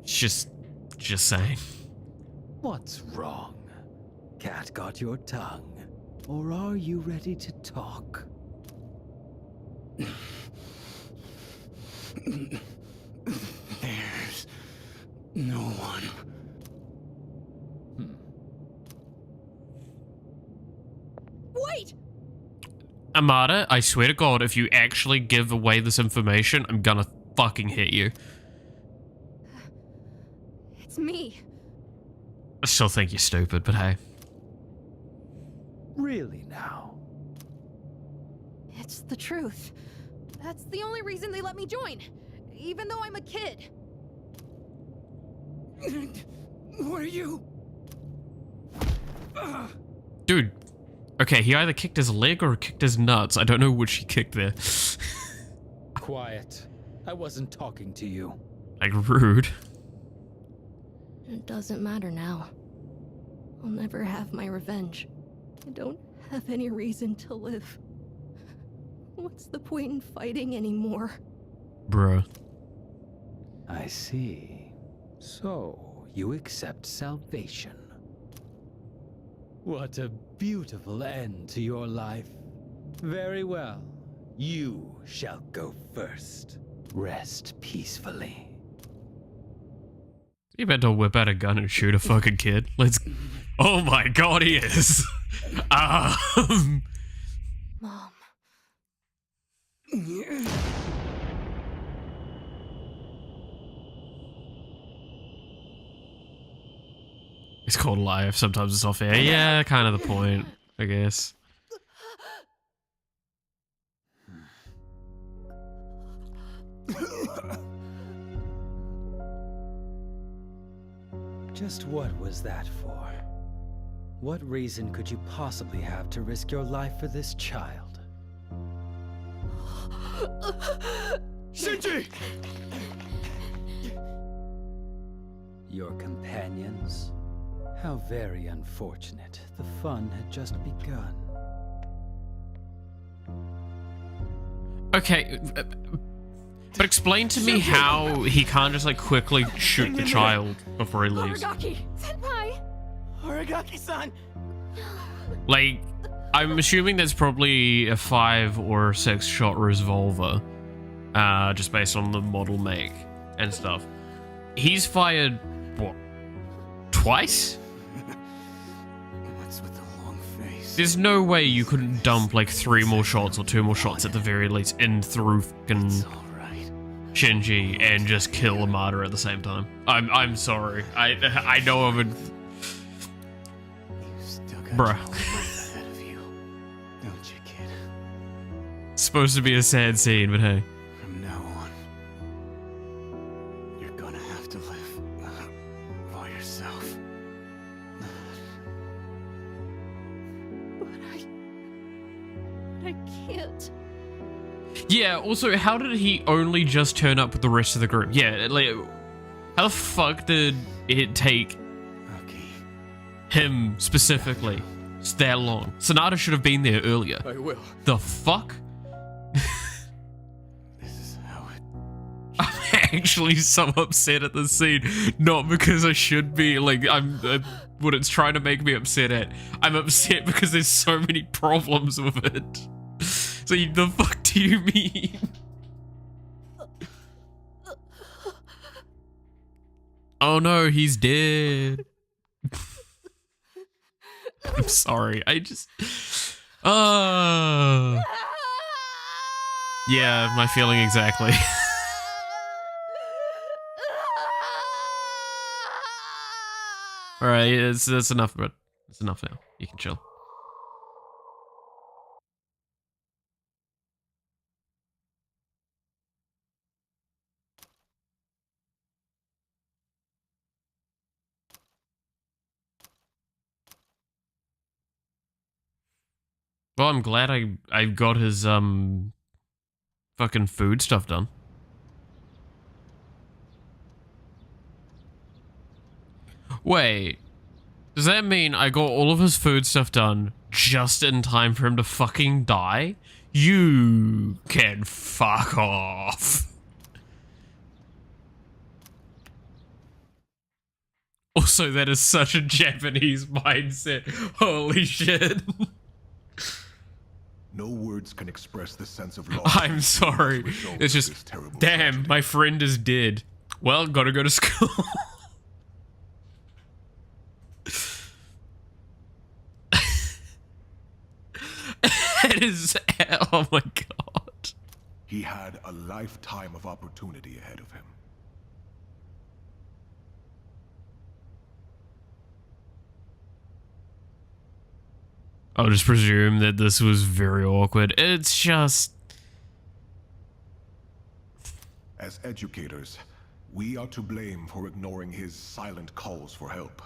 Just saying. What's wrong? Cat got your tongue? Or are you ready to talk? There's no one. Wait! Amada, I swear to God, if you actually give away this information, I'm gonna fucking hit you. It's me. I still think you're stupid, but hey. Really now? It's the truth. That's the only reason they let me join, even though I'm a kid. What are you? Dude. Okay, he either kicked his leg or kicked his nuts. I don't know which he kicked there. Quiet. I wasn't talking to you. Like, rude. It doesn't matter now. I'll never have my revenge. I don't have any reason to live. What's the point in fighting anymore? Bruh. I see. So, you accept salvation. What a beautiful end to your life. Very well. You shall go first. Rest peacefully. You better whip out a gun and shoot a fucking kid. Let's... Oh my God, he is. Mom. It's called life. Sometimes it's off air. Yeah, kind of the point, I guess. Just what was that for? What reason could you possibly have to risk your life for this child? Shinji! Your companions? How very unfortunate. The fun had just begun. Okay, but explain to me how he can't just like quickly shoot the child before he leaves. Aragaki! Senpai! Aragaki-san! Like, I'm assuming there's probably a 5 or 6 shot revolver, just based on the model make and stuff. He's fired, what, twice? What's with the long face? There's no way you couldn't dump like 3 more shots or 2 more shots at the very least in through fucking It's all right. Shinji and just kill Amada at the same time. I'm sorry. I know I'm a... You still got Bruh. your life ahead of you, don't you, kid? It's supposed to be a sad scene, but hey. From now on, you're gonna have to live by yourself. But I can't. Yeah, also, how did he only just turn up with the rest of the group? Yeah, like, how the fuck did it take Okay. him specifically that long? Sonata should have been there earlier. I will. The fuck? This is how it. I'm actually so upset at this scene. Not because I should be, like, what it's trying to make me upset at. I'm upset because there's so many problems with it. So the fuck do you mean? Oh no, he's dead. I'm sorry. I just... Yeah, my feeling exactly. Alright, that's enough, but it's enough now. You can chill. Well, I'm glad I got his fucking food stuff done. Wait, does that mean I got all of his food stuff done just in time for him to fucking die? You can fuck off. Also, that is such a Japanese mindset. Holy shit. No words can express the sense of loss. I'm sorry. It's just, damn, my friend is dead. Well, gotta go to school. It is, oh my god. He had a lifetime of opportunity ahead of him. I'll just presume that this was very awkward. It's just... As educators, we are to blame for ignoring his silent calls for help.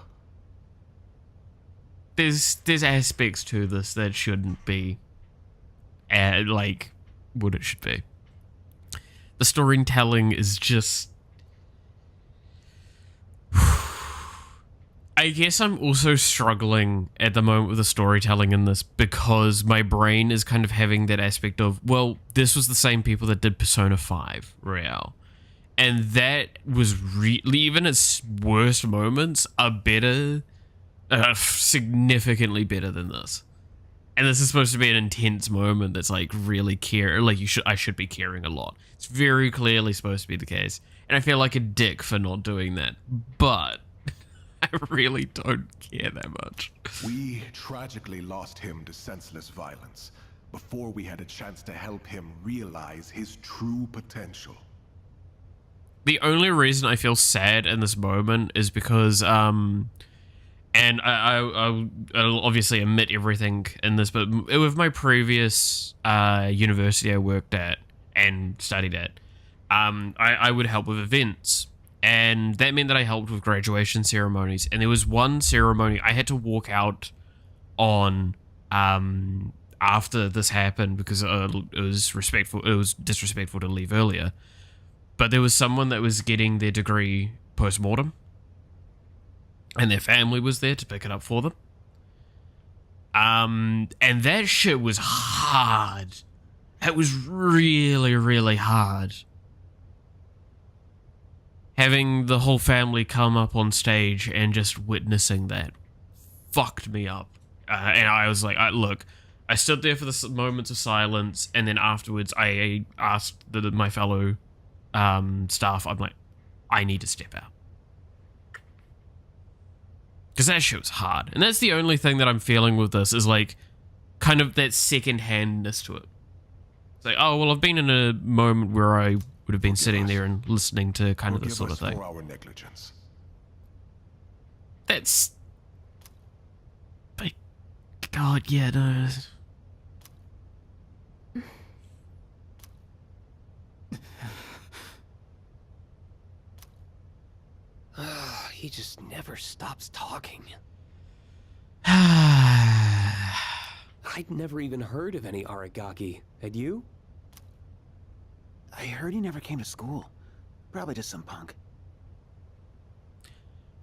There's aspects to this that shouldn't be like what it should be. The storytelling is just... I guess I'm also struggling at the moment with the storytelling in this because my brain is kind of having that aspect of, well, this was the same people that did Persona 5 Royale. And that was even its worst moments are better, significantly better than this. And this is supposed to be an intense moment that's like really I should be caring a lot. It's very clearly supposed to be the case. And I feel like a dick for not doing that. But I really don't care that much. We tragically lost him to senseless violence before we had a chance to help him realize his true potential. The only reason I feel sad in this moment is because, and I'll obviously admit everything in this, but with my previous university I worked at and studied at, I would help with events. And that meant that I helped with graduation ceremonies. And there was one ceremony I had to walk out on after this happened because it was disrespectful to leave earlier. But there was someone that was getting their degree post-mortem. and their family was there to pick it up for them. And that shit was hard. It was really, really hard. Having the whole family come up on stage and just witnessing that fucked me up. And I was like, look, I stood there for the moments of silence, and then afterwards I asked my fellow staff, I'm like, I need to step out. Because that shit was hard. And that's the only thing that I'm feeling with this, is like, kind of that second-handness to it. It's like, oh, well, I've been in a moment where I would have been sitting there and listening to kind of this sort of thing. For our negligence. That's... But, God, yeah, no... He just never stops talking. I'd never even heard of any Aragaki. Had you? I heard he never came to school. Probably just some punk.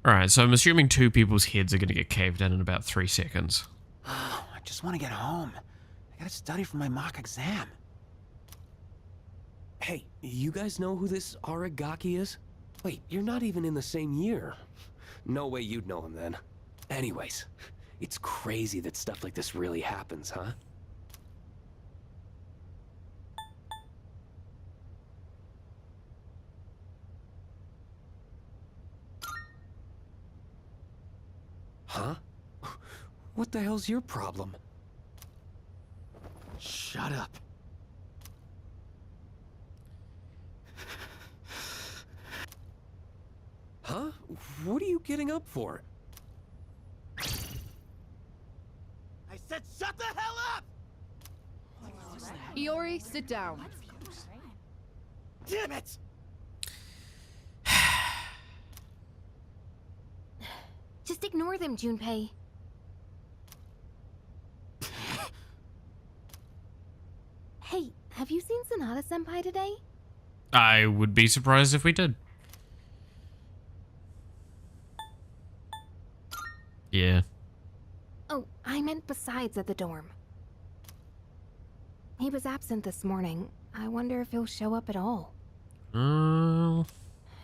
Alright, so I'm assuming 2 people's heads are going to get caved in about 3 seconds. I just want to get home. I gotta study for my mock exam. Hey, you guys know who this Aragaki is? Wait, you're not even in the same year. No way you'd know him then. Anyways, it's crazy that stuff like this really happens, huh? Huh? What the hell's your problem? Shut up. Huh? What are you getting up for? I said shut the hell up! Iori, sit down. Damn it! Just ignore them, Junpei. Hey, have you seen Sanada-senpai today? I would be surprised if we did. Yeah. Oh, I meant besides at the dorm. He was absent this morning. I wonder if he'll show up at all. I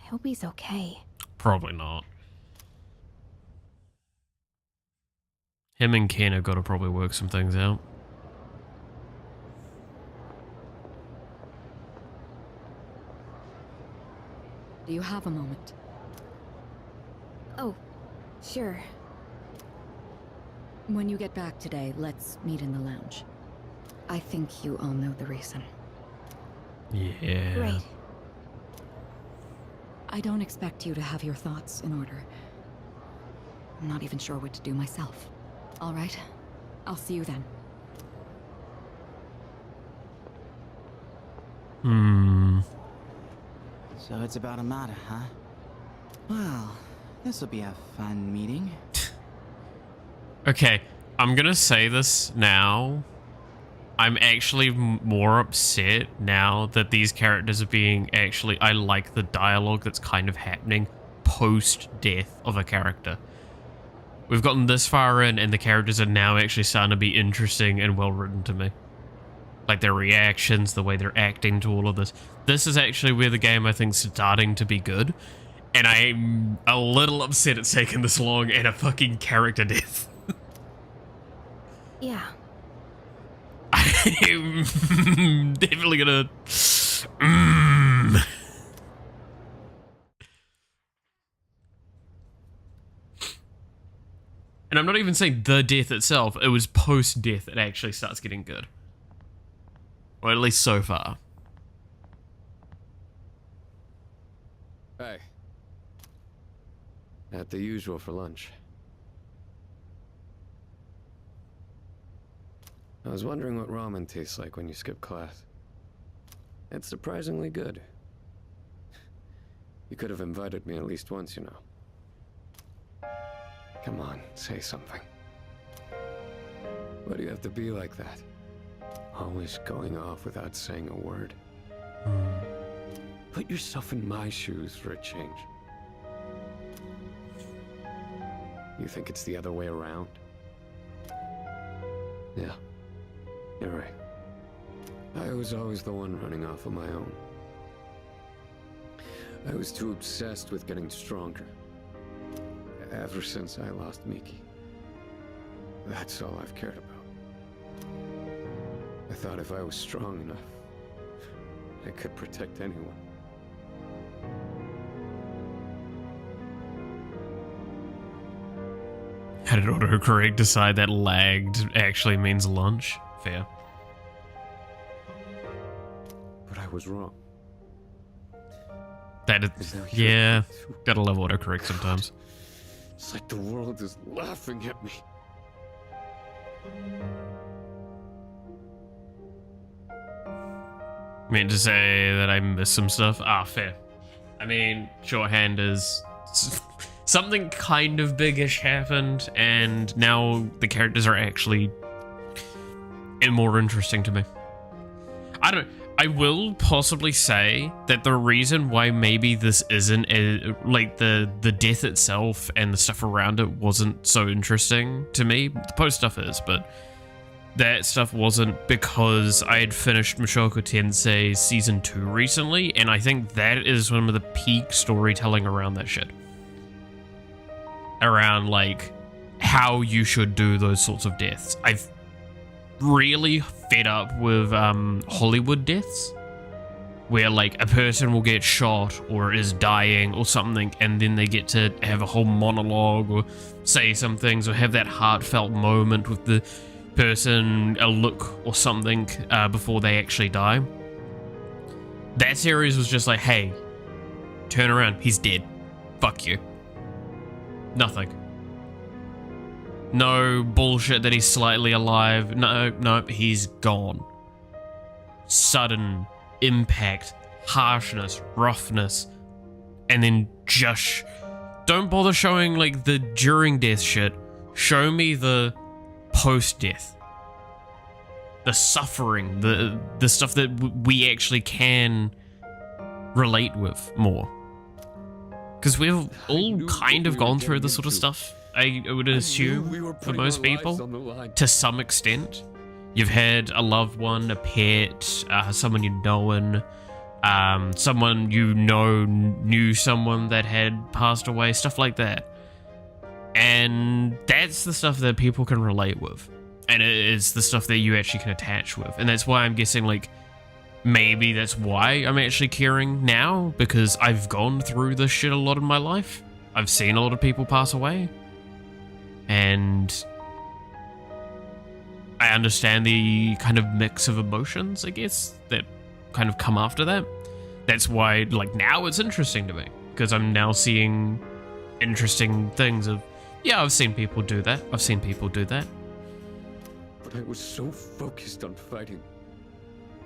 hope he's okay. Probably not. Him and Ken have got to probably work some things out. Do you have a moment? Oh, sure. When you get back today, let's meet in the lounge. I think you all know the reason. Yeah. Right. I don't expect you to have your thoughts in order. I'm not even sure what to do myself. All right. I'll see you then. So it's about Amada, huh? Well, this'll be a fun meeting. Okay, I'm gonna say this now. I'm actually more upset now that these characters are being actually... I like the dialogue that's kind of happening post-death of a character. We've gotten this far in, and the characters are now actually starting to be interesting and well-written to me. Like, their reactions, the way they're acting to all of this. This is actually where the game, I think, is starting to be good. And I'm a little upset it's taken this long and a fucking character death. Yeah. I'm definitely gonna... And I'm not even saying the death itself, it was post-death it actually starts getting good. Or at least so far. Hey. At the usual for lunch. I was wondering what ramen tastes like when you skip class. It's surprisingly good. You could have invited me at least once, you know. Come on, say something. Why do you have to be like that? Always going off without saying a word. Put yourself in my shoes for a change. You think it's the other way around? Yeah, you're right. I was always the one running off on my own. I was too obsessed with getting stronger. Ever since I lost Miki. That's all I've cared about. I thought if I was strong enough, I could protect anyone. How did autocorrect decide that lagged actually means lunch? Fair. But I was wrong. That is, yeah, gotta love autocorrect sometimes. It's like the world is laughing at me. Meant to say that I missed some stuff. Ah, fair. I mean, shorthand is something kind of biggish happened, and now the characters are actually more interesting to me. I will possibly say that the reason why maybe this isn't like the death itself and the stuff around it wasn't so interesting to me. The post stuff is, but that stuff wasn't because I had finished Mushoku Tensei Season 2 recently, and I think that is one of the peak storytelling around that shit. Around, like, how you should do those sorts of deaths. I've really fed up with Hollywood deaths, where, like, a person will get shot or is dying or something, and then they get to have a whole monologue or say some things or have that heartfelt moment with the person, a look or something before they actually die. That series was just like, hey, turn around, he's dead. Fuck you. Nothing. No bullshit that he's slightly alive. No, he's gone. Sudden impact, harshness, roughness, and then just don't bother showing like the during death shit. Show me the post-death, the suffering, the stuff that we actually can relate with more, because we've all kind of gone through this sort of stuff. I would assume for most people, to some extent. You've had a loved one, a pet, someone you've known, someone you know knew someone that had passed away, stuff like that. And that's the stuff that people can relate with. And it's the stuff that you actually can attach with. And that's why I'm guessing, like, maybe that's why I'm actually caring now, because I've gone through this shit a lot in my life. I've seen a lot of people pass away. And I understand the kind of mix of emotions, I guess, that kind of come after that. That's why, like, now it's interesting to me, because I'm now seeing interesting things of, yeah, I've seen people do that. I've seen people do that. But I was so focused on fighting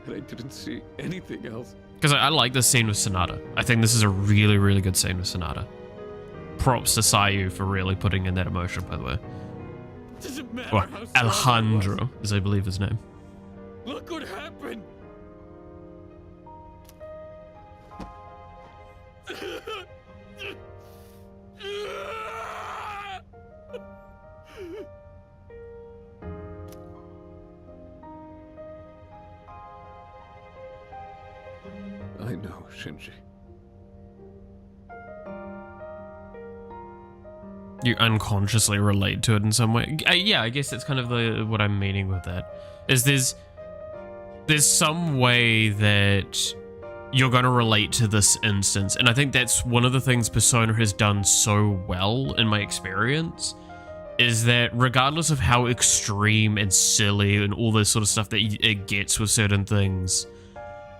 that I didn't see anything else. Because I like this scene with Sonata. I think this is a really, really good scene with Sonata. Props to Sayu for really putting in that emotion, by the way. Doesn't matter Or Alejandro, as I believe his name. Look what happened! I know, Shinji. You unconsciously relate to it in some way. Yeah, I guess that's kind of what I'm meaning with that. Is there's some way that you're going to relate to this instance. And I think that's one of the things Persona has done so well, in my experience, is that regardless of how extreme and silly and all this sort of stuff that it gets with certain things,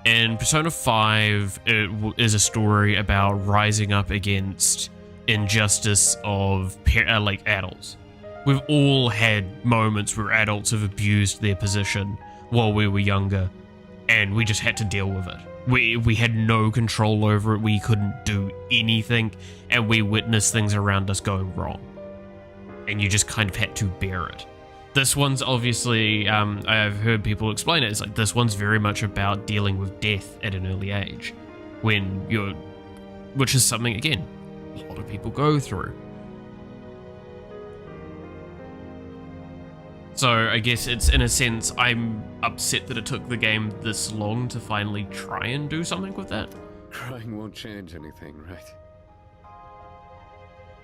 in Persona 5, it is a story about rising up against injustice of like adults. We've all had moments where adults have abused their position while we were younger, and we just had to deal with it. We had no control over it. We couldn't do anything, and we witnessed things around us going wrong, and you just kind of had to bear it. This one's obviously, I've heard people explain it, it's like this one's very much about dealing with death at an early age, which is something, again, a lot of people go through. So I guess it's, in a sense, I'm upset that it took the game this long to finally try and do something with that. Crying won't change anything, right?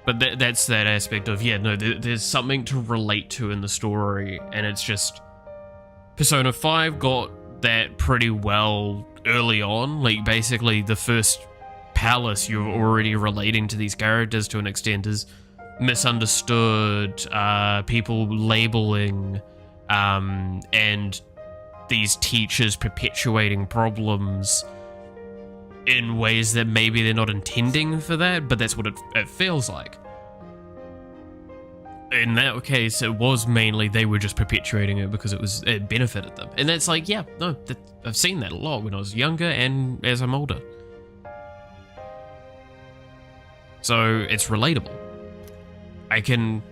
But that's that aspect of, yeah, no, there's something to relate to in the story, and it's just... Persona 5 got that pretty well early on. Like, basically, the first palace you're already relating to these characters to an extent is misunderstood, people labeling, and these teachers perpetuating problems in ways that maybe they're not intending for that, but that's what it feels like. In that case, it was mainly they were just perpetuating it because it benefited them. And that's like, yeah, no, I've seen that a lot when I was younger and as I'm older. So it's relatable. I can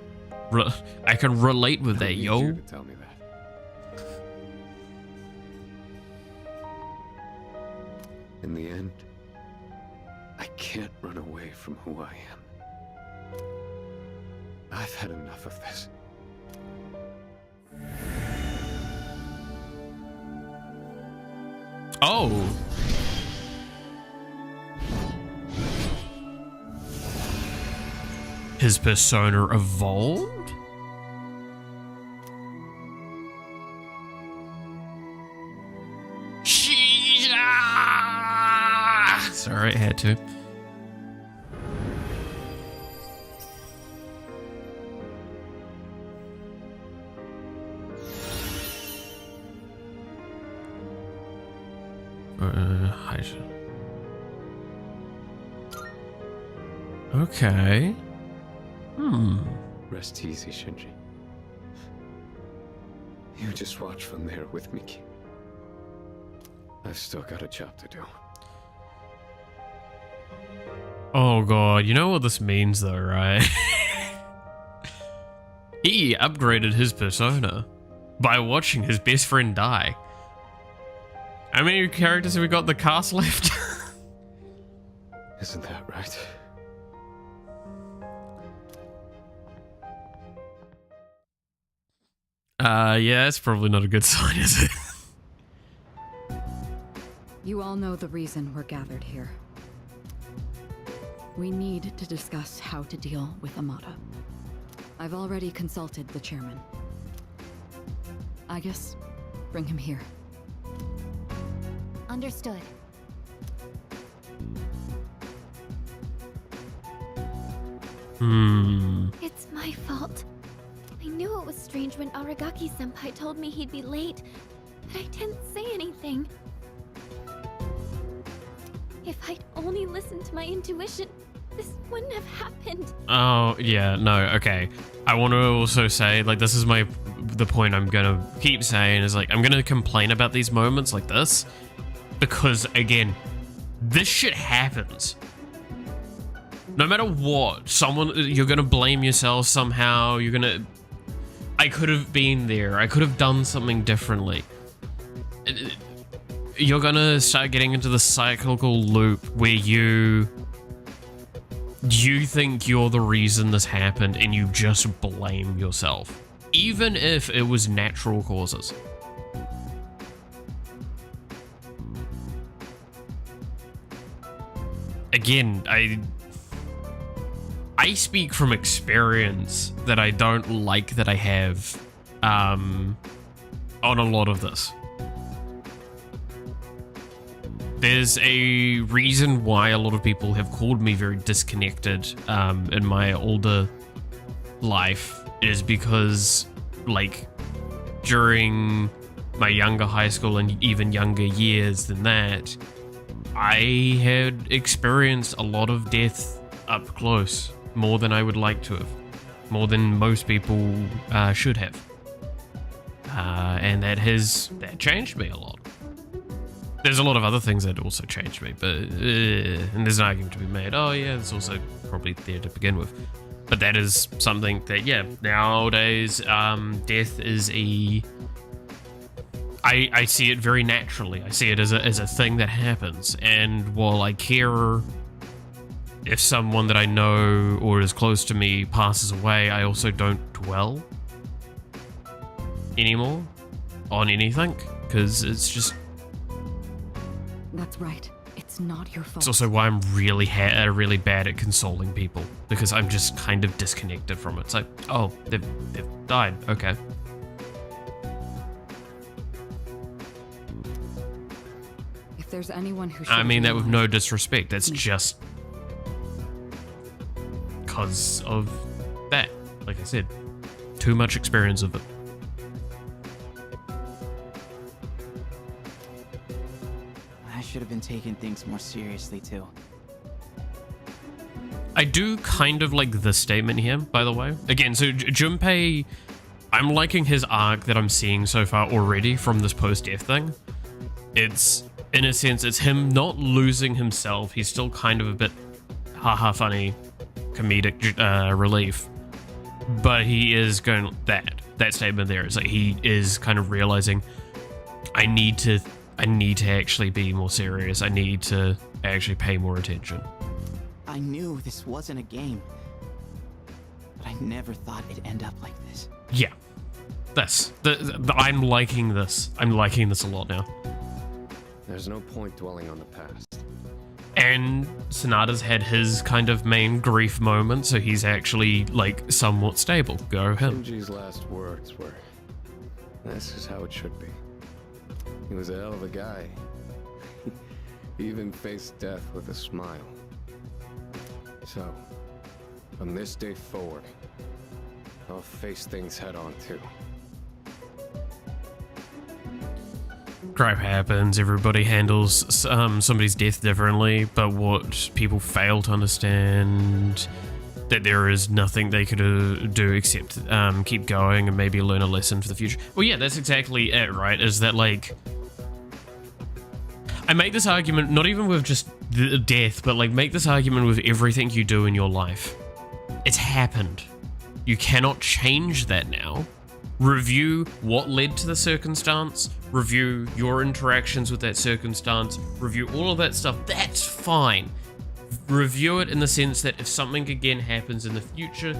relate with that, yo. You to tell me that. In the end, I can't run away from who I am. I've had enough of this. Oh. His persona evolved? Sorry, I had to. Okay. Rest easy, Shinji. You just watch from there with Miki. I've still got a job to do. Oh god, you know what this means though, right? He upgraded his persona by watching his best friend die. How many characters have we got in the cast left? Isn't that right? Yeah, it's probably not a good sign, is it? You all know the reason we're gathered here. We need to discuss how to deal with Amada. I've already consulted the chairman. I guess bring him here. Understood. It's my fault. I knew it was strange when Aragaki-senpai told me he'd be late, but I didn't say anything. If I'd only listened to my intuition, this wouldn't have happened. Oh, yeah, no, okay. I want to also say, like, this is the point I'm gonna keep saying is, like, I'm gonna complain about these moments like this, because, again, this shit happens. No matter what, you're gonna blame yourself somehow, I could have been there, I could have done something differently. You're gonna start getting into the cyclical loop where you think you're the reason this happened and you just blame yourself, even if it was natural causes. Again, I speak from experience that I don't like that I have on a lot of this. There's a reason why a lot of people have called me very disconnected in my older life, is because, like, during my younger high school and even younger years than that, I had experienced a lot of death up close, more than I would like to have, more than most people should have, and that changed me a lot. There's a lot of other things that also changed me, but and there's an argument to be made. Oh yeah, it's also probably there to begin with, but that is something that, yeah, nowadays death is I see it very naturally. I see it as a thing that happens, and while I care if someone that I know or is close to me passes away, I also don't dwell. anymore on anything, because it's just... That's right. It's not your fault. It's also why I'm really really bad at consoling people, because I'm just kind of disconnected from it. It's like, oh, they've died, okay. If there's anyone who I mean that with no disrespect, that's just because of that. Like I said, too much experience of it. I should have been taking things more seriously too. I do kind of like this statement here, by the way. Again, so Junpei, I'm liking his arc that I'm seeing so far already from this post-death thing. It's, in a sense, it's him not losing himself. He's still kind of a bit haha funny, comedic relief. But he is going, that statement there is like, he is kind of realizing, I need to actually be more serious. I need to actually pay more attention. I knew this wasn't a game, but I never thought it'd end up like this. Yeah, I'm liking this. I'm liking this a lot now. There's no point dwelling on the past. And Sonata's had his kind of main grief moment, so he's actually like somewhat stable. Go him. Shinji's last words were, "This is how it should be." He was a hell of a guy. He even faced death with a smile. So, from this day forward, I'll face things head on too. Crap happens, everybody handles somebody's death differently, but what people fail to understand, that there is nothing they could do except keep going and maybe learn a lesson for the future. Well, yeah, that's exactly it, right? Is that, like, I make this argument not even with just the death, but like make this argument with everything you do in your life. It's happened. You cannot change that now. Review what led to the circumstance, review your interactions with that circumstance, review all of that stuff. That's fine. Review it in the sense that if something again happens in the future,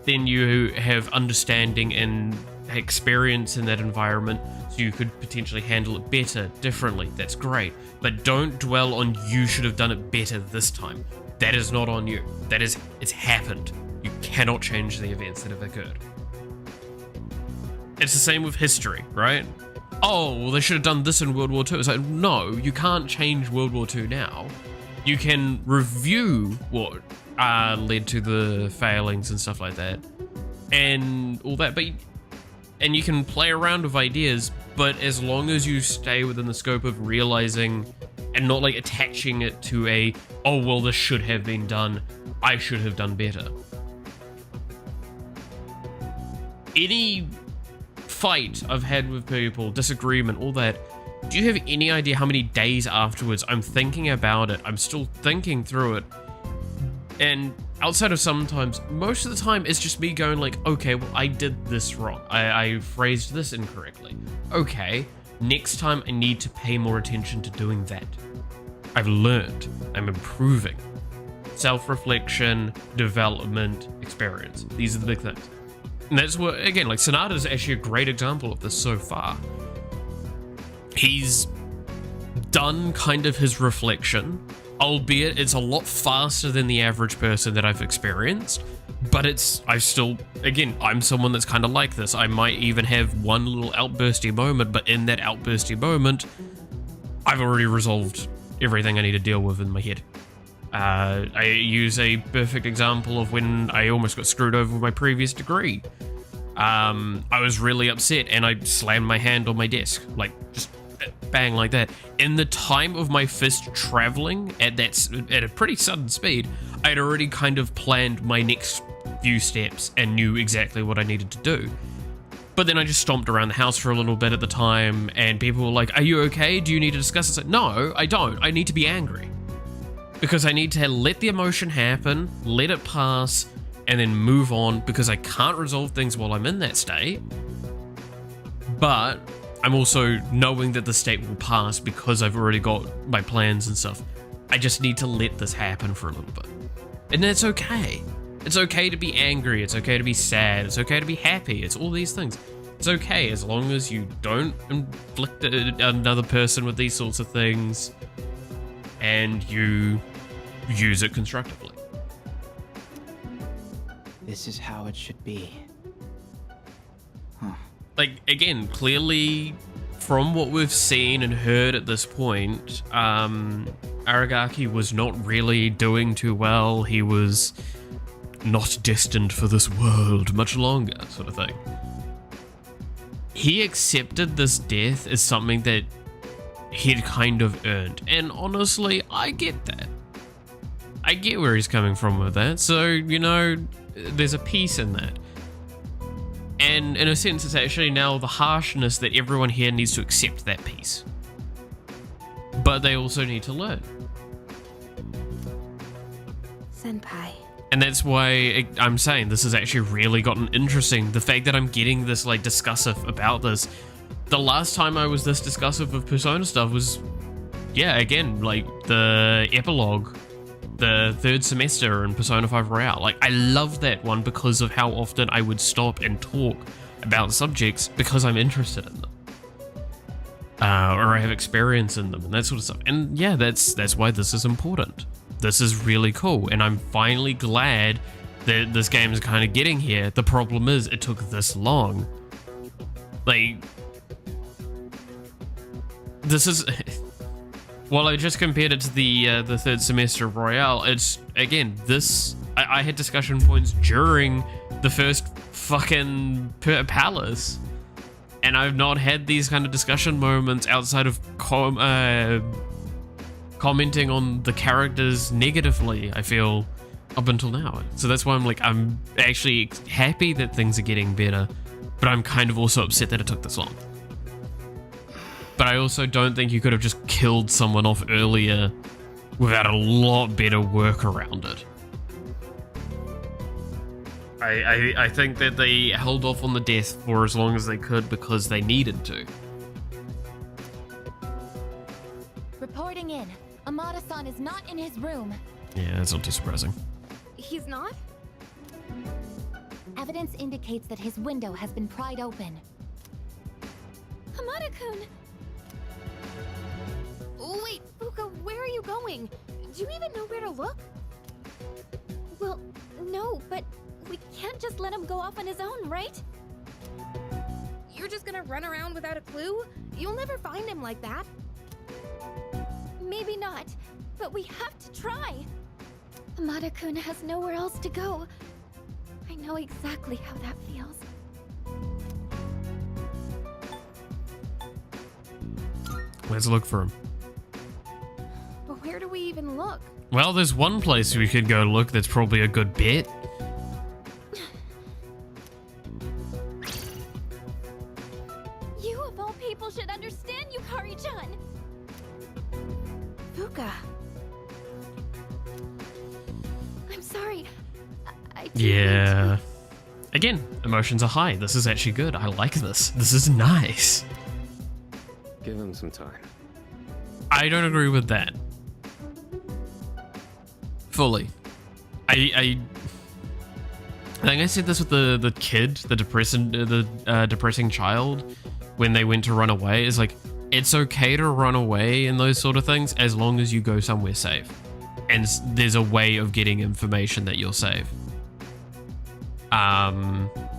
then you have understanding and experience in that environment, so you could potentially handle it better, differently. That's great. But don't dwell on you should have done it better this time. That is not on you. That is, it's happened. You cannot change the events that have occurred. It's the same with history, right? Oh, well, they should have done this in World War II. It's like, no, you can't change World War II now. You can review what led to the failings and stuff like that, and all that, and you can play around with ideas, but as long as you stay within the scope of realizing and not like attaching it to a, oh, well, this should have been done, I should have done better. Any fight I've had with people, disagreement, all that, do you have any idea how many days afterwards I'm thinking about it, I'm still thinking through it, and outside of sometimes, most of the time it's just me going like, okay, well, I did this wrong. I phrased this incorrectly. Okay, next time I need to pay more attention to doing that. I've learned. I'm improving. Self-reflection, development, experience. These are the big things. And that's what, again, like Sonata is actually a great example of this so far. He's done kind of his reflection, albeit it's a lot faster than the average person that I've experienced, but I'm someone that's kind of like this. I might even have one little outbursty moment, but in that outbursty moment, I've already resolved everything I need to deal with in my head. I use a perfect example of when I almost got screwed over with my previous degree. I was really upset and I slammed my hand on my desk, like just bang like that. In the time of my fist traveling at a pretty sudden speed, I'd already kind of planned my next few steps and knew exactly what I needed to do. But then I just stomped around the house for a little bit at the time, and people were like, "Are you okay? Do you need to discuss this?" Like, no, I don't. I need to be angry. Because I need to let the emotion happen, let it pass, and then move on, because I can't resolve things while I'm in that state. But I'm also knowing that the state will pass because I've already got my plans and stuff. I just need to let this happen for a little bit. And that's okay. It's okay to be angry. It's okay to be sad. It's okay to be happy. It's all these things. It's okay as long as you don't inflict another person with these sorts of things and you use it constructively. This is how it should be. Huh. Like, again, clearly from what we've seen and heard at this point, Aragaki was not really doing too well. He was not destined for this world much longer, sort of thing. He accepted this death as something that he'd kind of earned. And honestly, I get that. I get where he's coming from with that. So, you know, there's a piece in that. And in a sense, it's actually now the harshness that everyone here needs to accept that piece. But they also need to learn. Senpai. And that's why I'm saying this has actually really gotten interesting. The fact that I'm getting this like discussive about this. The last time I was this discussive of Persona stuff was, yeah, again, like the epilogue, the third semester in Persona 5 Royale. Like, I love that one because of how often I would stop and talk about subjects because I'm interested in them. Or I have experience in them and that sort of stuff. And yeah, that's why this is important. This is really cool, and I'm finally glad that this game is kind of getting here. The problem is, it took this long. Like, this is... While I just compared it to the third semester of Royale, it's, again, this... I had discussion points during the first fucking palace, and I've not had these kind of discussion moments outside of commenting on the characters negatively, I feel, up until now. So that's why I'm actually happy that things are getting better, but I'm kind of also upset that it took this long. But I also don't think you could have just killed someone off earlier without a lot better work around it. I think that they held off on the death for as long as they could because they needed to. Reporting in. Amada-san is not in his room. Yeah, that's not too surprising. He's not? Evidence indicates that his window has been pried open. Amada-kun! Wait, Fuka, where are you going? Do you even know where to look? Well, no, but we can't just let him go off on his own, right? You're just gonna run around without a clue? You'll never find him like that. Maybe not, but we have to try. Amada-kun has nowhere else to go. I know exactly how that feels. Let's look for him. But where do we even look? Well, there's one place we could go look that's probably a good bet. You of all people should understand, Yukari-chan! Fuka. I'm sorry. I Yeah. Again, emotions are high. This is actually good. I like this. This is nice. Give him some time. I don't agree with that. Fully. I think I said this with the kid, the depressing child, when they went to run away. Is like, it's okay to run away and those sort of things as long as you go somewhere safe, and there's a way of getting information that you're safe.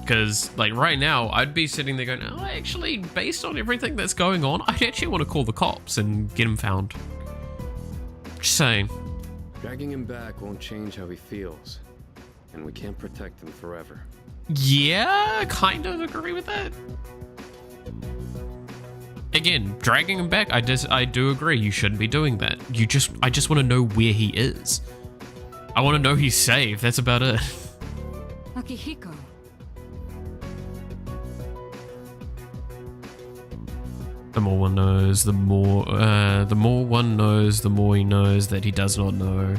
Because like right now, I'd be sitting there going, oh, actually, based on everything that's going on, I'd actually want to call the cops and get him found. Just saying. Dragging him back won't change how he feels, and we can't protect him forever. Yeah, I kind of agree with that. Again, dragging him back, I do agree. You shouldn't be doing that. I just want to know where he is. I want to know he's safe. That's about it. Akihiko. The more one knows, the more one knows, the more he knows that he does not know.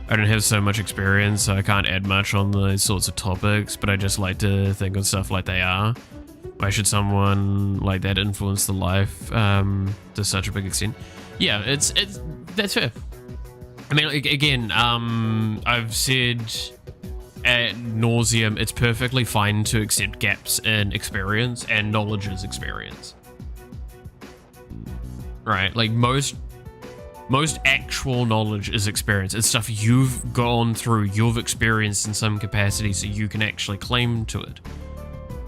I don't have so much experience, so I can't add much on those sorts of topics, but I just like to think of stuff like they are. Why should someone like that influence the life to such a big extent? Yeah, that's fair. I mean, again, I've said ad nauseum, it's perfectly fine to accept gaps in experience, and knowledge is experience. Right? Like most actual knowledge is experience. It's stuff you've gone through, you've experienced in some capacity, so you can actually claim to it.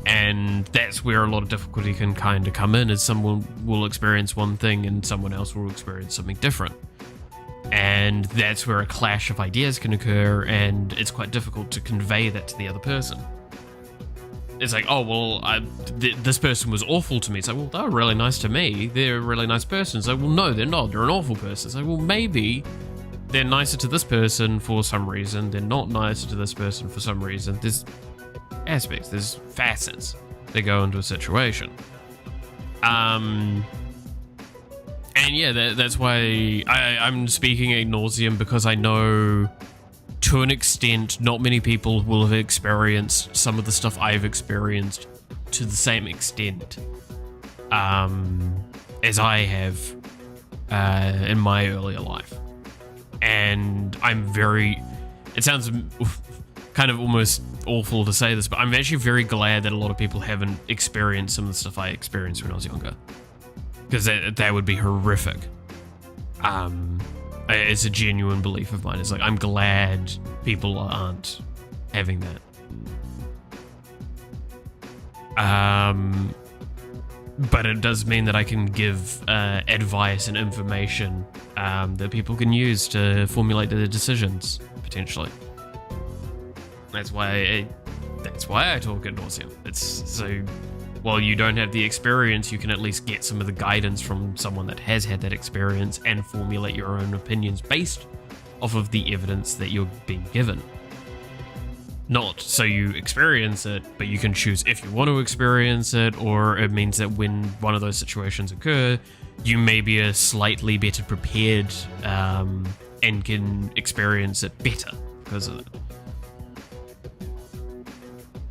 And that's where a lot of difficulty can kind of come in, is someone will experience one thing and someone else will experience something different. And that's where a clash of ideas can occur, and it's quite difficult to convey that to the other person. It's like, oh, well, this person was awful to me. It's like, well, they were really nice to me. They're a really nice person. It's like, well, no, they're not. They're an awful person. It's like, well, maybe they're nicer to this person for some reason. They're not nicer to this person for some reason. There's aspects, there's facets that go into a situation. And yeah, that's why I'm speaking ad nauseum, because I know to an extent not many people will have experienced some of the stuff I've experienced to the same extent as I have in my earlier life. And it sounds kind of almost awful to say this, but I'm actually very glad that a lot of people haven't experienced some of the stuff I experienced when I was younger. Because that would be horrific. It's a genuine belief of mine. It's like, I'm glad people aren't having that. But it does mean that I can give advice and information that people can use to formulate their decisions, potentially. That's why I talk ad nauseum. It's so, while you don't have the experience, you can at least get some of the guidance from someone that has had that experience and formulate your own opinions based off of the evidence that you're being given. Not so you experience it, but you can choose if you want to experience it, or it means that when one of those situations occur, you may be slightly better prepared and can experience it better because of it.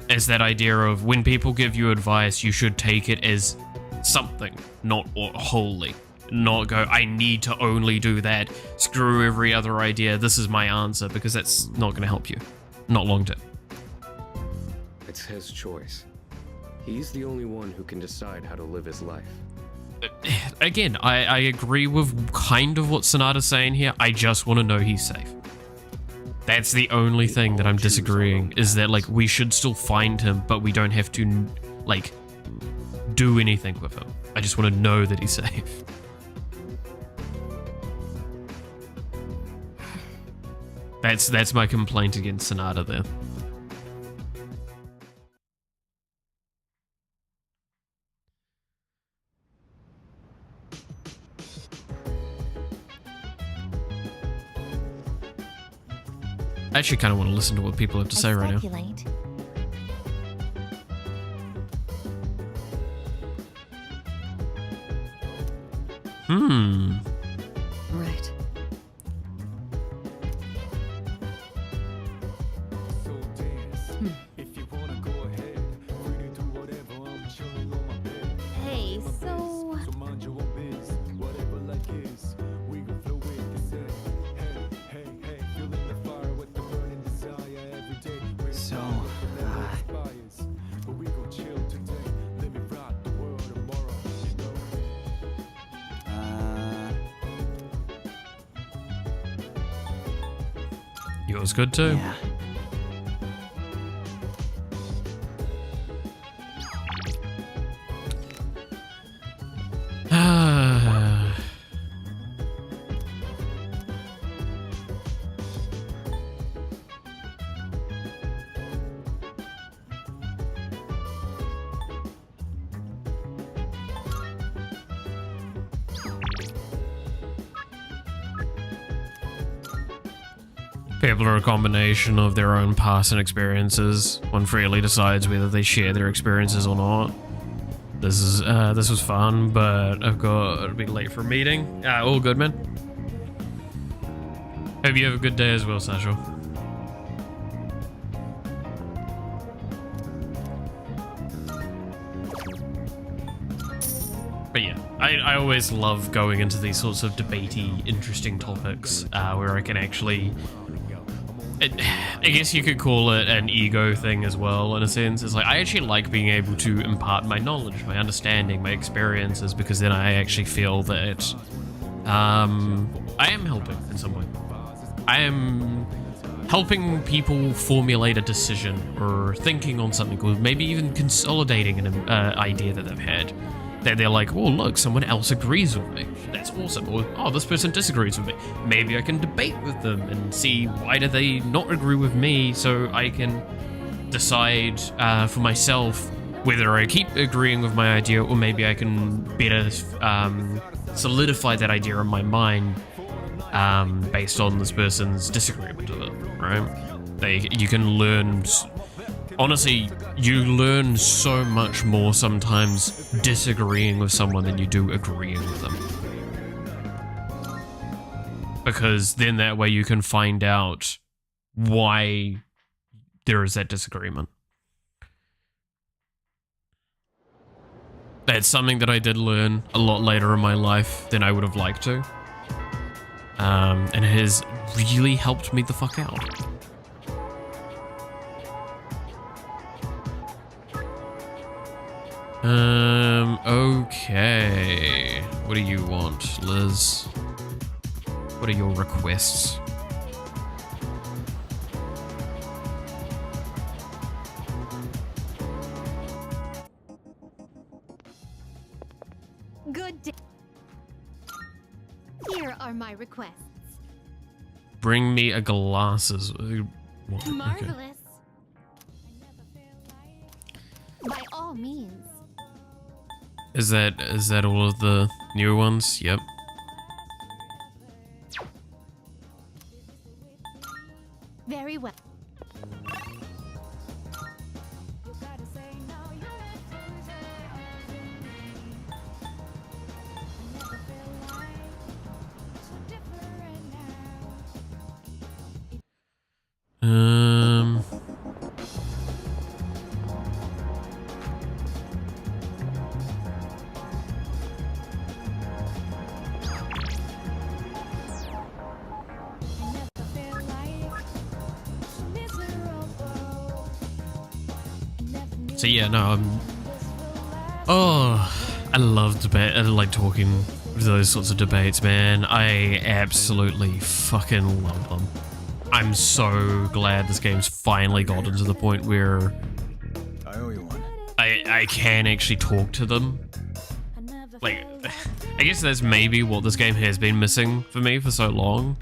It's that idea of when people give you advice, you should take it as something, not wholly. Not go, I need to only do that, screw every other idea, this is my answer, because that's not going to help you. Not long term. It's his choice. He's the only one who can decide how to live his life. Again, I agree with kind of what Sonata's saying here. I just want to know he's safe. That's the only thing that I'm disagreeing, is that, like, we should still find him, but we don't have to, like, do anything with him. I just want to know that he's safe. That's my complaint against Sonata there. I actually kind of want to listen to what people have to say right now. Right. Hey, Yours good too. Yeah. People are a combination of their own past and experiences. One freely decides whether they share their experiences or not. This was fun, but I've got to be late for a meeting. All good, man. Hope you have a good day as well, Sasha. But yeah, I always love going into these sorts of debatey, interesting topics where I can actually I guess you could call it an ego thing as well, in a sense. It's like, I actually like being able to impart my knowledge, my understanding, my experiences, because then I actually feel that I am helping in some way. I am helping people formulate a decision, or thinking on something, or maybe even consolidating an idea that they've had. That they're like, oh look, someone else agrees with me. That's awesome. Or, oh, this person disagrees with me. Maybe I can debate with them and see why do they not agree with me, so I can decide for myself whether I keep agreeing with my idea, or maybe I can better solidify that idea in my mind based on this person's disagreement with it, right? You can learn... Honestly, you learn so much more sometimes disagreeing with someone than you do agreeing with them. Because then that way you can find out why there is that disagreement. That's something that I did learn a lot later in my life than I would have liked to. And it has really helped me the fuck out. Okay. What do you want, Liz? What are your requests? Good day. Here are my requests. Bring me a glasses. What? Marvelous. Okay. By all means. Is that all of the new ones? Yep. Very well. So yeah, no, I love debate. I like talking those sorts of debates, man. I absolutely fucking love them. I'm so glad this game's finally gotten to the point where I owe you one. I can actually talk to them. Like, I guess that's maybe what this game has been missing for me for so long,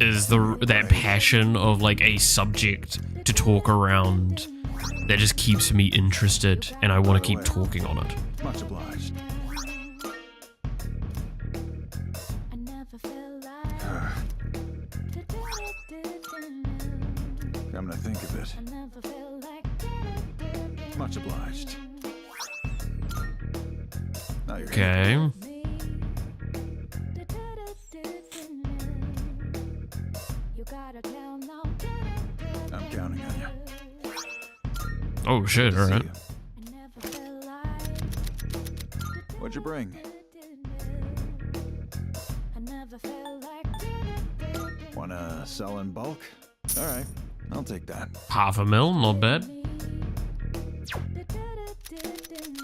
is that passion of like a subject to talk around that just keeps me interested, and I want to keep talking on it. Much obliged. Come to think of it. Much obliged. Now you're Okay. I'm counting on you. Oh shit, alright. What'd you bring? Wanna sell in bulk? Alright, I'll take that. $500,000, not bad.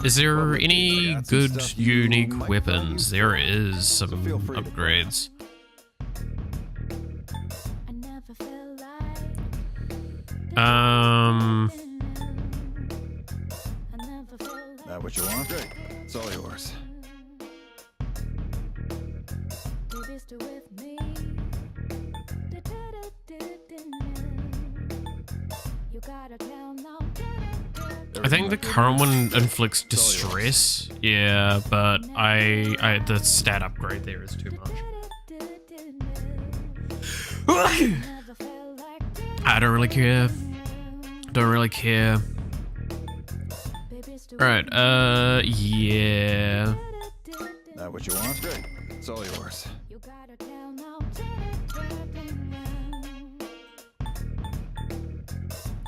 Is there any good, unique weapons? There is some upgrades. That what you want? Great. It's all yours. I think the current one inflicts distress. Yeah, but the stat upgrade there is too much. I don't really care. Don't really care. Alright, yeah. That what you want? Great. It's all yours.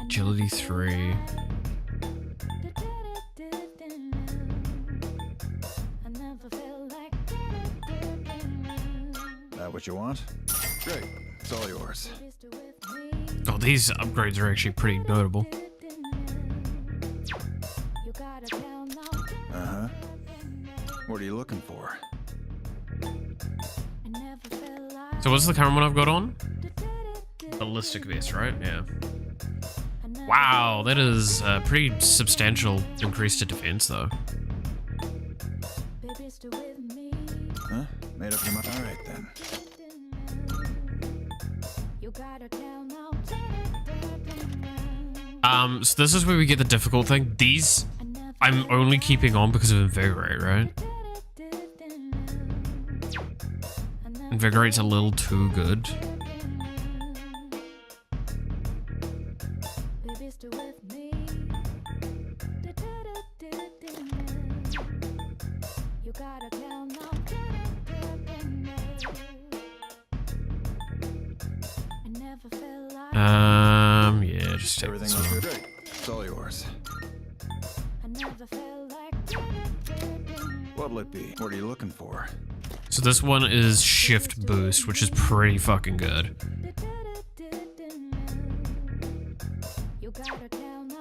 Agility 3. That what you want? Great. It's all yours. Oh, God, these upgrades are actually pretty notable. Uh-huh. What are you looking for? So what's the current one I've got on? Ballistic vest, right? Yeah. Wow, that is a pretty substantial increase to defense, though. Huh? Made up your mind? All right, then. So this is where we get the difficult thing. These, I'm only keeping on because of Invigorate, right? Invigorate's a little too good. Yeah, just take Everything this looks one. great. It's all yours. What'll it be? What are you looking for? So this one is shift boost, which is pretty fucking good.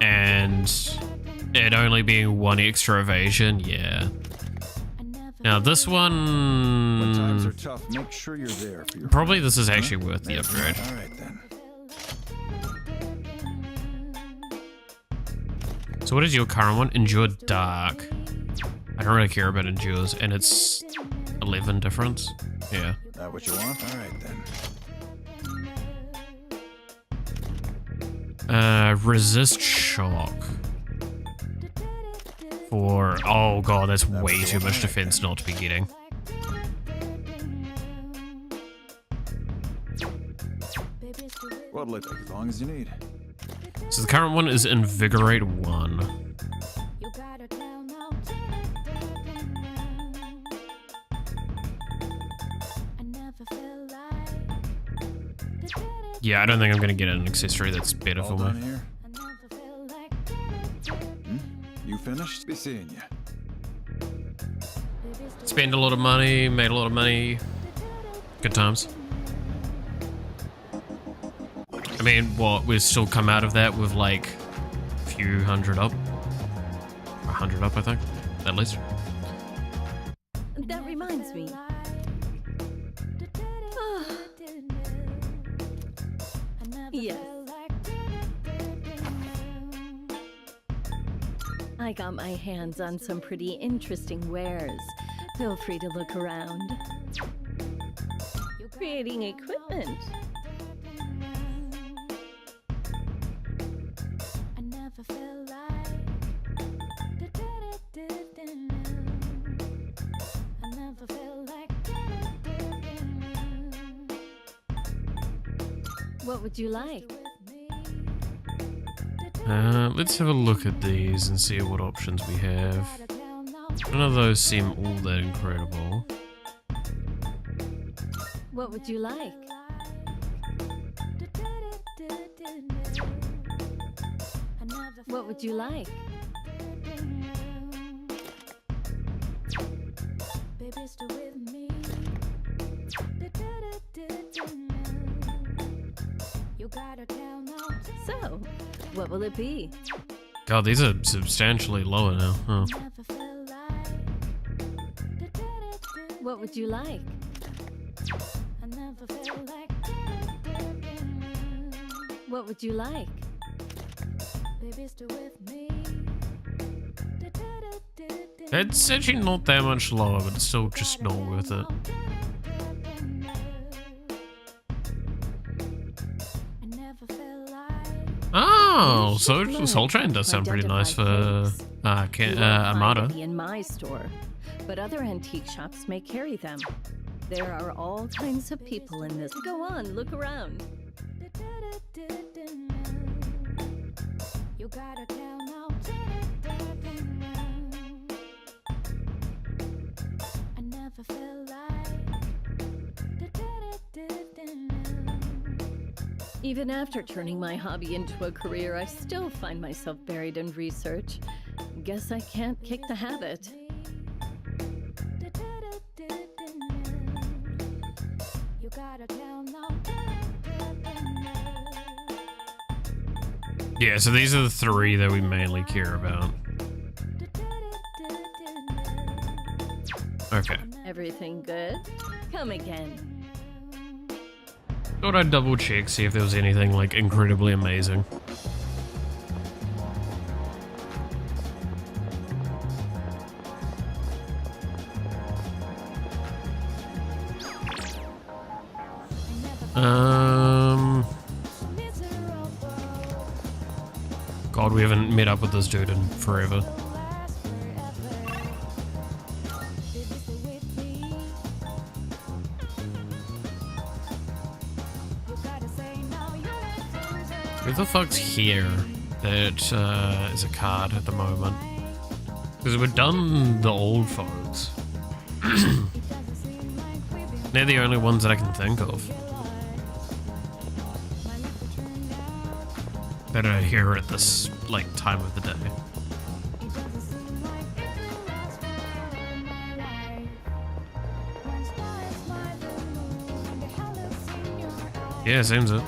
And it only being 1 extra evasion, yeah. Now this one... When times are tough, make sure you're there for your Probably friends. this is actually worth the upgrade. All right, then. So what is your current one? Endure Dark. I don't really care about Endures, and it's 11 difference. Yeah. That what you want? All right, then. Resist Shock. For... Oh god, that's way too much defense not to be getting. What'll it take? As long as you need. So the current one is Invigorate 1. Yeah, I don't think I'm gonna get an accessory that's better All for done me. here? You finished? Be seeing you. Spend a lot of money, made a lot of money. Good times. I mean, what, we've still come out of that with like a few hundred up. 100 up, I think, at least. That reminds me. Yes. I got my hands on some pretty interesting wares. Feel free to look around. Creating equipment. What would you like? Let's have a look at these and see what options we have. None of those seem all that incredible. What would you like? What would you like? So, what will it be? God, these are substantially lower now. Oh. What would you like? What would you like? It's actually not that much lower, but it's still just not worth it. Oh, so Soul Train does sound pretty nice for Armada. In my store, but other antique shops may carry them. There are all kinds of people in this. Go on, look around. Even after turning my hobby into a career, I still find myself buried in research. Guess I can't kick the habit. Yeah, so these are the three that we mainly care about. Okay. Everything good? Come again. Thought I'd double check, see if there was anything like incredibly amazing. God, we haven't met up with this dude in forever. Who the fuck's here that is a card at the moment? Because we've done the old folks. They're the only ones that I can think of that are here at this like time of the day. Yeah, seems it.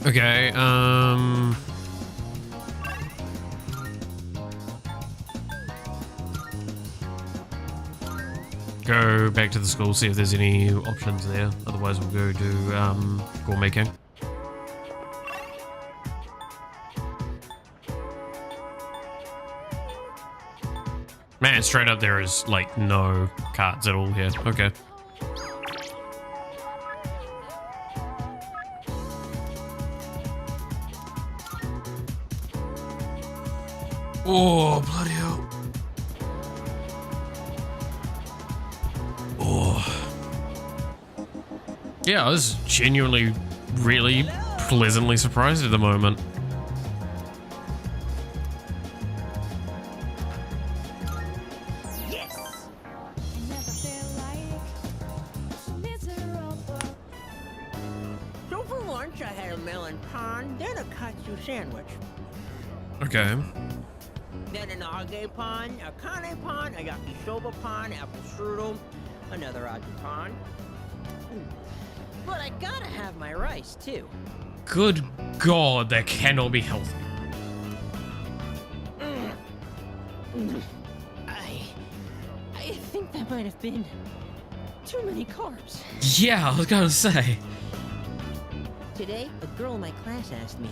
Okay, go back to the school, see if there's any options there. Otherwise we'll go do gourmet king. Man, straight up there is like no cards at all here. Okay. Oh, bloody hell. Oh. Yeah, I was genuinely really pleasantly surprised at the moment. Yes. So for lunch, I had a melon pan, then a katsu sandwich. Okay. Then an age pan, a kane pan, a yakisoba pan, apple strudel, another age pan. But I gotta have my rice, too. Good God, that cannot be healthy. I think that might have been too many carbs. Yeah, I was gonna say. Today, a girl in my class asked me,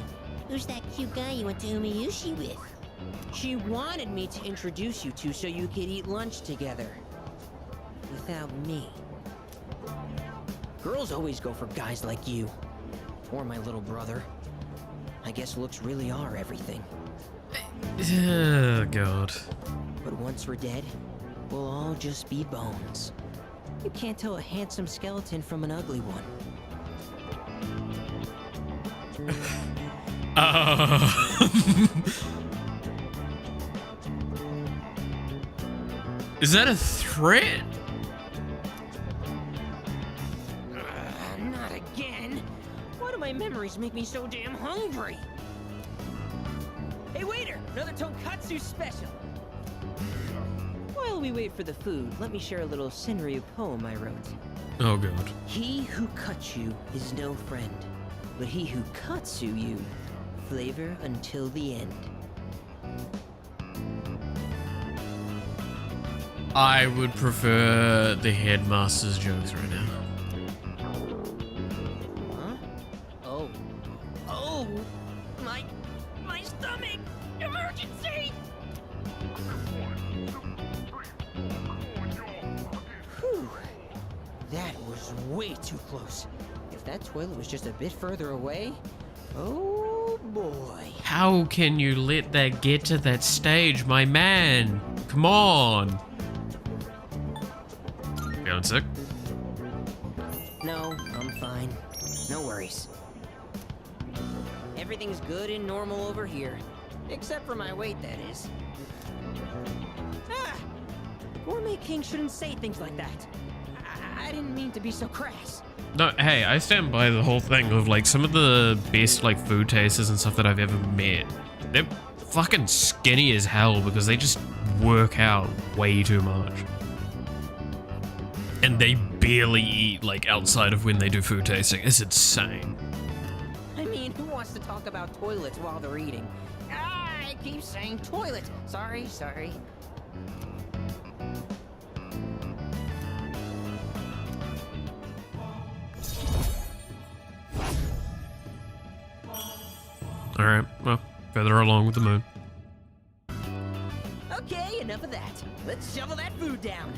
"Who's that cute guy you went to Umiyushi with?" She wanted me to introduce you two so you could eat lunch together. Without me. Girls always go for guys like you. Or my little brother. I guess looks really are everything. Oh, God. But once we're dead, we'll all just be bones. You can't tell a handsome skeleton from an ugly one. Is that a threat? Not again. Why do my memories make me so damn hungry? Hey waiter, another tonkatsu special. While we wait for the food, let me share a little Senryu poem I wrote. Oh God. He who cuts you is no friend, but he who cuts you, flavor until the end. I would prefer the headmaster's jokes right now. Huh? Oh. Oh! My stomach! Emergency! Whew. That was way too close. If that toilet was just a bit further away, oh boy. How can you let that get to that stage, my man? Come on. Feeling sick? No, I'm fine. No worries. Everything's good and normal over here. Except for my weight, that is. Ah! Gourmet King shouldn't say things like that. I didn't mean to be so crass. No, hey, I stand by the whole thing of like some of the best like food tasters and stuff that I've ever met. They're fucking skinny as hell because they just work out way too much. And they barely eat like outside of when they do food tasting. It's insane. I mean, who wants to talk about toilets while they're eating? I keep saying toilet. Sorry. Alright, well, further along with the moon. Okay, enough of that. Let's shovel that food down.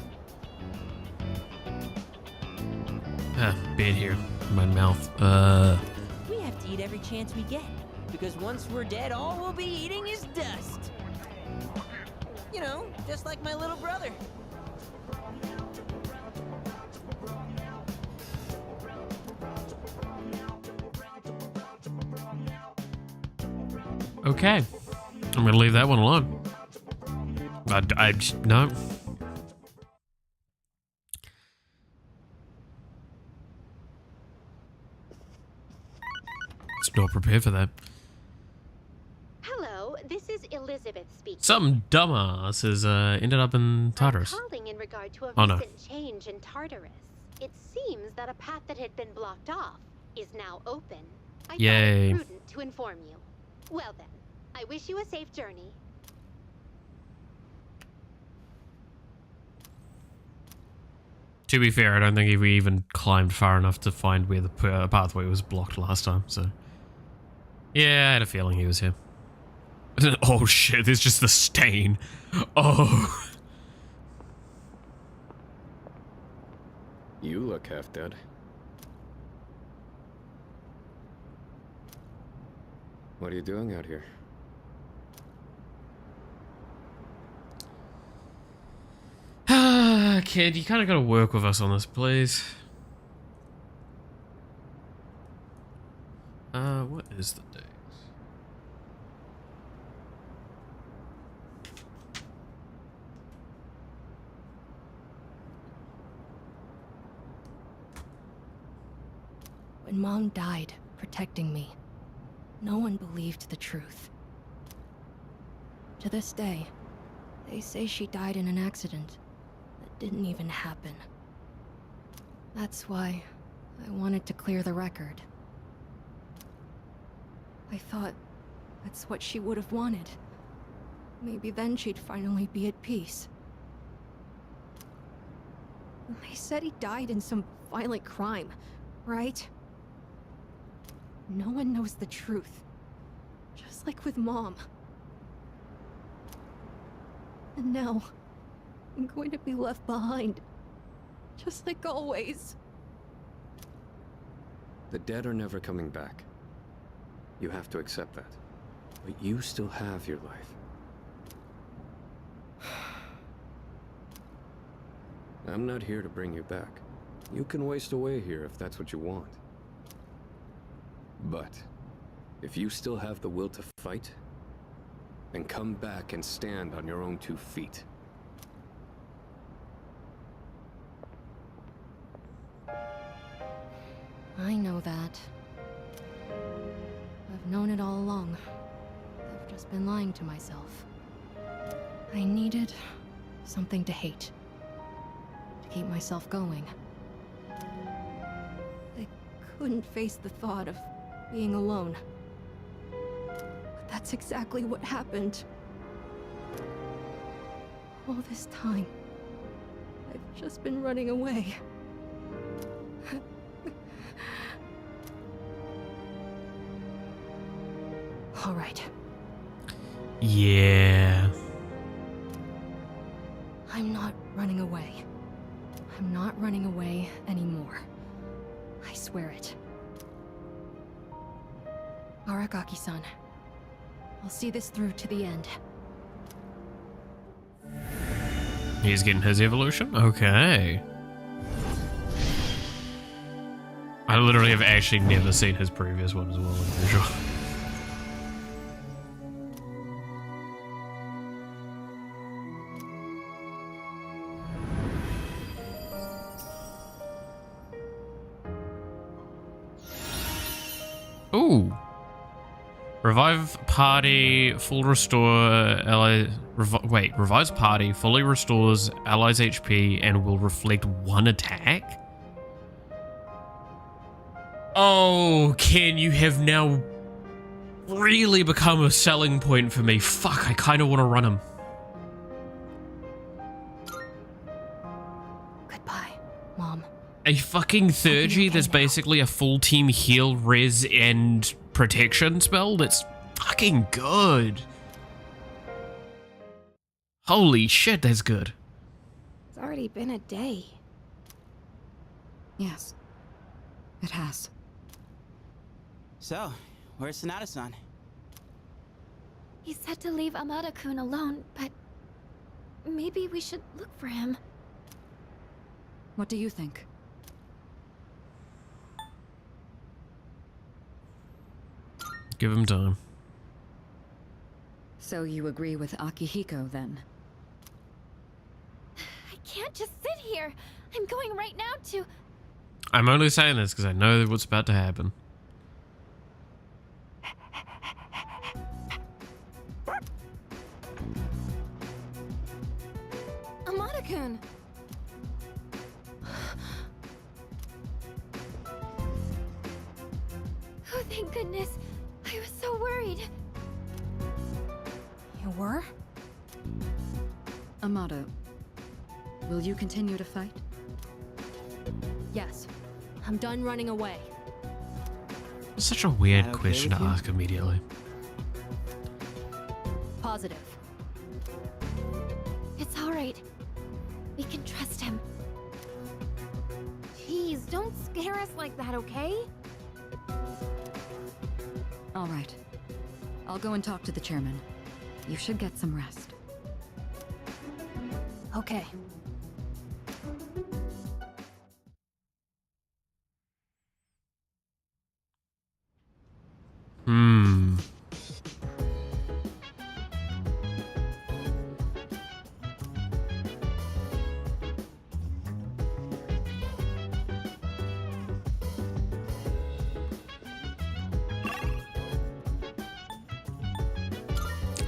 Bad here in my mouth. We have to eat every chance we get, because once we're dead, all we'll be eating is dust. You know, just like my little brother. Okay. I'm gonna leave that one alone. No. It's not prepared for that. Hello, this is Elizabeth speaking. Some dumbass has ended up in Tartarus. Calling in regard to a Oh, no. recent change in Tartarus. It seems that a path that had been blocked off is now open. I Yay. thought it prudent to inform you. Well then, I wish you a safe journey. To be fair, I don't think we even climbed far enough to find where the pathway was blocked last time, so... Yeah, I had a feeling he was here. Oh shit, there's just the stain. Oh. You look half dead. What are you doing out here? Kid, you kind of got to work with us on this, please. What is the date? When Mom died, protecting me, no one believed the truth. To this day, they say she died in an accident that didn't even happen. That's why I wanted to clear the record. I thought that's what she would have wanted. Maybe then she'd finally be at peace. They said he died in some violent crime, right? No one knows the truth. Just like with Mom. And now, I'm going to be left behind. Just like always. The dead are never coming back. You have to accept that. But you still have your life. I'm not here to bring you back. You can waste away here if that's what you want. But if you still have the will to fight, then come back and stand on your own 2 feet. I know that. I've known it all along. I've just been lying to myself. I needed something to hate. To keep myself going. I couldn't face the thought of being alone. But that's exactly what happened. All this time, I've just been running away. All right. Yeah. I'm not running away. I'm not running away anymore. I swear it. Aragaki-san, I'll see this through to the end. He's getting his evolution? Okay. I literally have actually never seen his previous one as well, I'm pretty sure. Ooh. Revive party, full restore ally. Revives party, fully restores allies' HP, and will reflect 1 attack. Oh, Ken, you have now really become a selling point for me. Fuck, I kind of want to run him. Goodbye, Mom. A fucking Thurgy that's basically a full team heal, res, and protection spell? That's fucking good. Holy shit, that's good. It's already been a day. Yes, it has. So, where's Sonata-san? He said to leave Amada-kun alone, but maybe we should look for him. What do you think? Give him time. So you agree with Akihiko, then? I can't just sit here. I'm going right now to... I'm only saying this because I know what's about to happen. Amada-kun! Oh, thank goodness. I was so worried. You were? Amada, will you continue to fight? Yes. I'm done running away. It's such a weird Okay question to with you? ask immediately. Positive. It's all right. We can trust him. Jeez, don't scare us like that, okay? All right. I'll go and talk to the chairman. You should get some rest. Okay.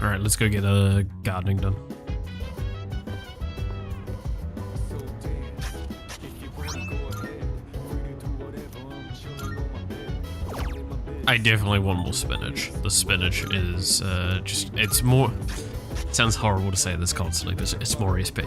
Alright, let's go get gardening done. I definitely want more spinach. The spinach is just, it's more, it sounds horrible to say this constantly, but it's more SP.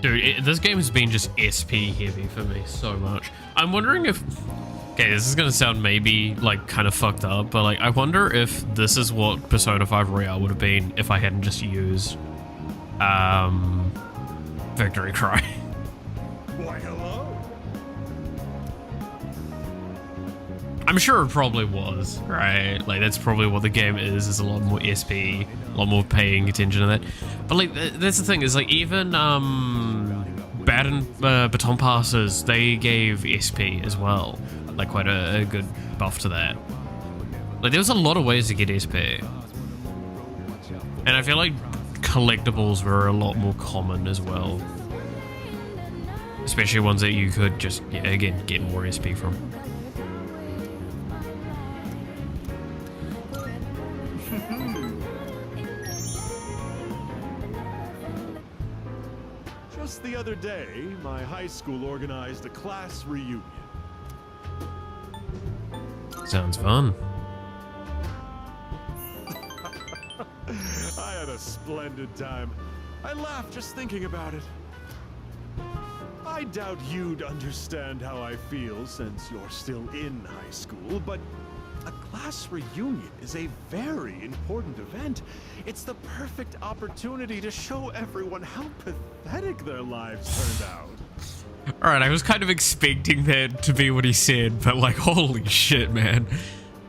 Dude, this game has been just SP heavy for me so much. I'm wondering if... Okay, this is gonna sound maybe, like, kind of fucked up, but, like, I wonder if this is what Persona 5 Royale would have been if I hadn't just used, Victory Cry. Why, hello? I'm sure it probably was, right? Like, that's probably what the game is a lot more SP, a lot more paying attention to that. But, like, that's the thing, is, like, even, Baton Passes, they gave SP as well. Like, quite a good buff to that. Like, there was a lot of ways to get SP. And I feel like collectibles were a lot more common as well. Especially ones that you could just, yeah, again, get more SP from. Just the other day, my high school organized a class reunion. Sounds fun. I had a splendid time. I laughed just thinking about it. I doubt you'd understand how I feel since you're still in high school, but a class reunion is a very important event. It's the perfect opportunity to show everyone how pathetic their lives turned out. Alright, I was kind of expecting that to be what he said, but like, holy shit, man.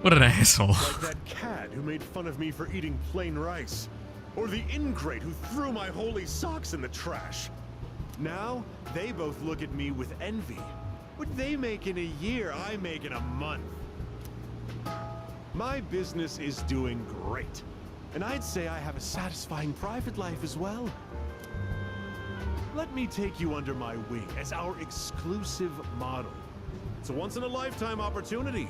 What an asshole. Like that cat who made fun of me for eating plain rice. Or the ingrate who threw my holy socks in the trash. Now, they both look at me with envy. What they make in a year, I make in a month. My business is doing great. And I'd say I have a satisfying private life as well. Let me take you under my wing as our exclusive model. It's a once-in-a-lifetime opportunity.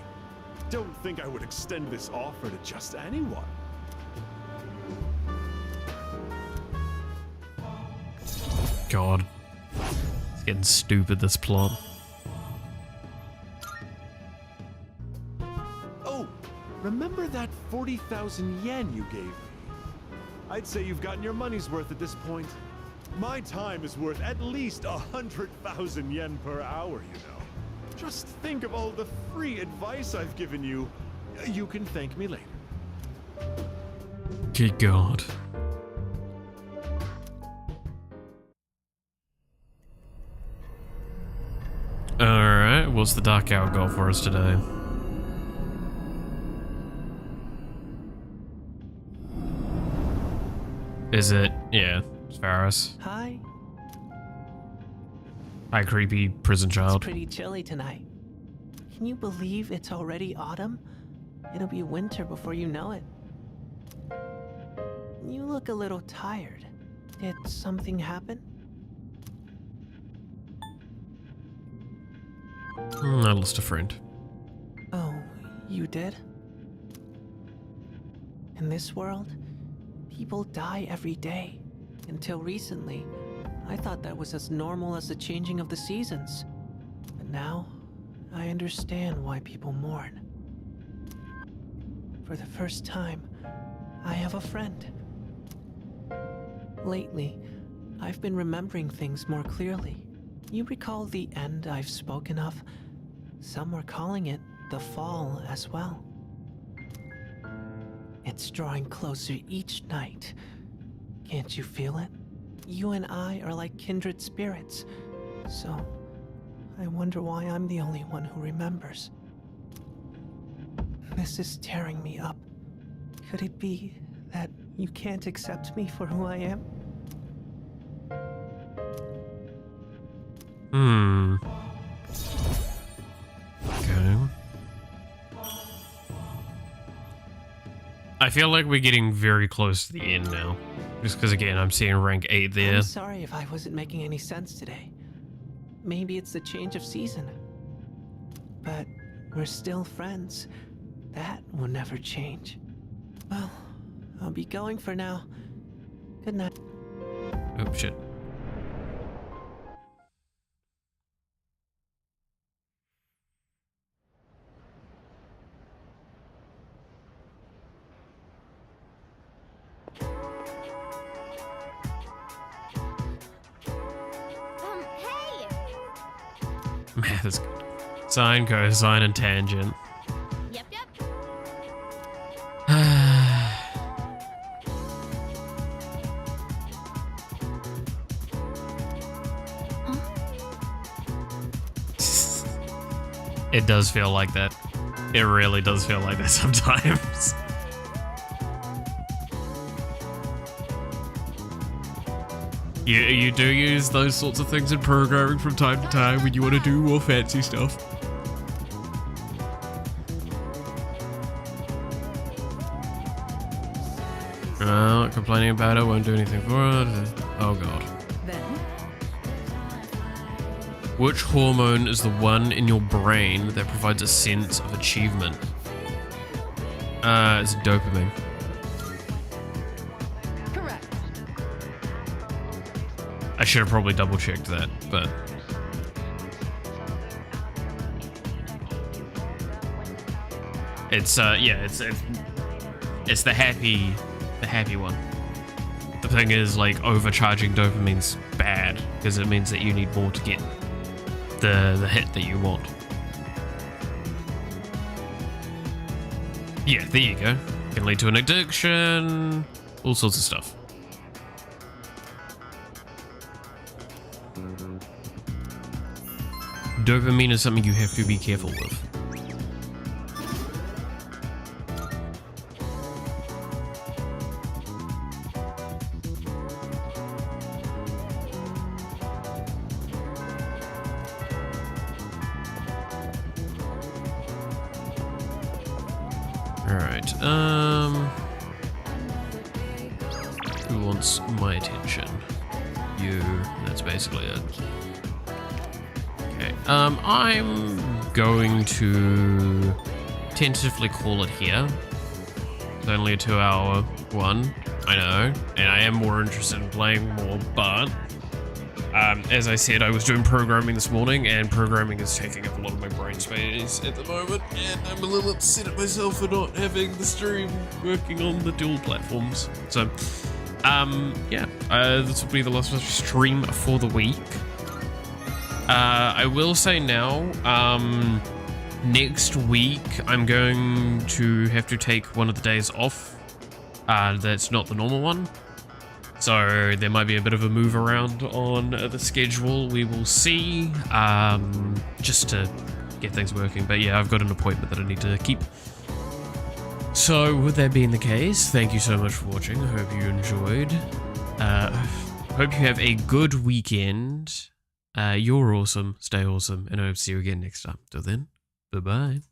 Don't think I would extend this offer to just anyone. God. It's getting stupid, this plot. Oh, remember that 40,000 yen you gave me? I'd say you've gotten your money's worth at this point. My time is worth at least 100,000 yen per hour, you know. Just think of all the free advice I've given you. You can thank me later. Good God. Alright, what's the Dark Hour goal for us today? Is it? Yeah, it's Varus. Hi. Hi, creepy prison child. It's pretty chilly tonight. Can you believe it's already autumn? It'll be winter before you know it. You look a little tired. Did something happen? I lost a friend. Oh, you did? In this world, people die every day. Until recently, I thought that was as normal as the changing of the seasons. But now, I understand why people mourn. For the first time, I have a friend. Lately, I've been remembering things more clearly. You recall the end I've spoken of? Some were calling it the fall as well. It's drawing closer each night. Can't you feel it? You and I are like kindred spirits. So, I wonder why I'm the only one who remembers. This is tearing me up. Could it be that you can't accept me for who I am? Okay. I feel like we're getting very close to the end now. Just because, again, I'm seeing rank 8 there. I'm sorry if I wasn't making any sense today. Maybe it's the change of season. But we're still friends. That will never change. Well, I'll be going for now. Good night. Oh, shit. Hey! Man, that's good. Sine, cosine, and tangent. Yep, yep. It does feel like that. It really does feel like that sometimes. You do use those sorts of things in programming from time to time when you want to do more fancy stuff. Complaining about it, won't do anything for it. Oh god. Which hormone is the one in your brain that provides a sense of achievement? It's dopamine. Correct. I should have probably double checked that, but it's yeah, it's the happy one. The thing is, like, overcharging dopamine's bad because it means that you need more to get the hit that you want. Yeah, there you go. Can lead to an addiction, all sorts of stuff. Dopamine is something you have to be careful with. Alright, who wants my attention? You, that's basically it. Okay, I'm going to tentatively call it here. It's only a 2-hour one, I know, and I am more interested in playing more, but as I said, I was doing programming this morning, and programming is taking up a lot of my brain space at the moment, and I'm a little upset at myself for not having the stream working on the dual platforms. So, yeah, this will be the last stream for the week. I will say now, next week I'm going to have to take one of the days off. That's not the normal one. So there might be a bit of a move around on the schedule. We will see, just to get things working. But yeah, I've got an appointment that I need to keep. So with that being the case, thank you so much for watching. I hope you enjoyed. Hope you have a good weekend. You're awesome. Stay awesome. And I hope to see you again next time. Till then, bye-bye.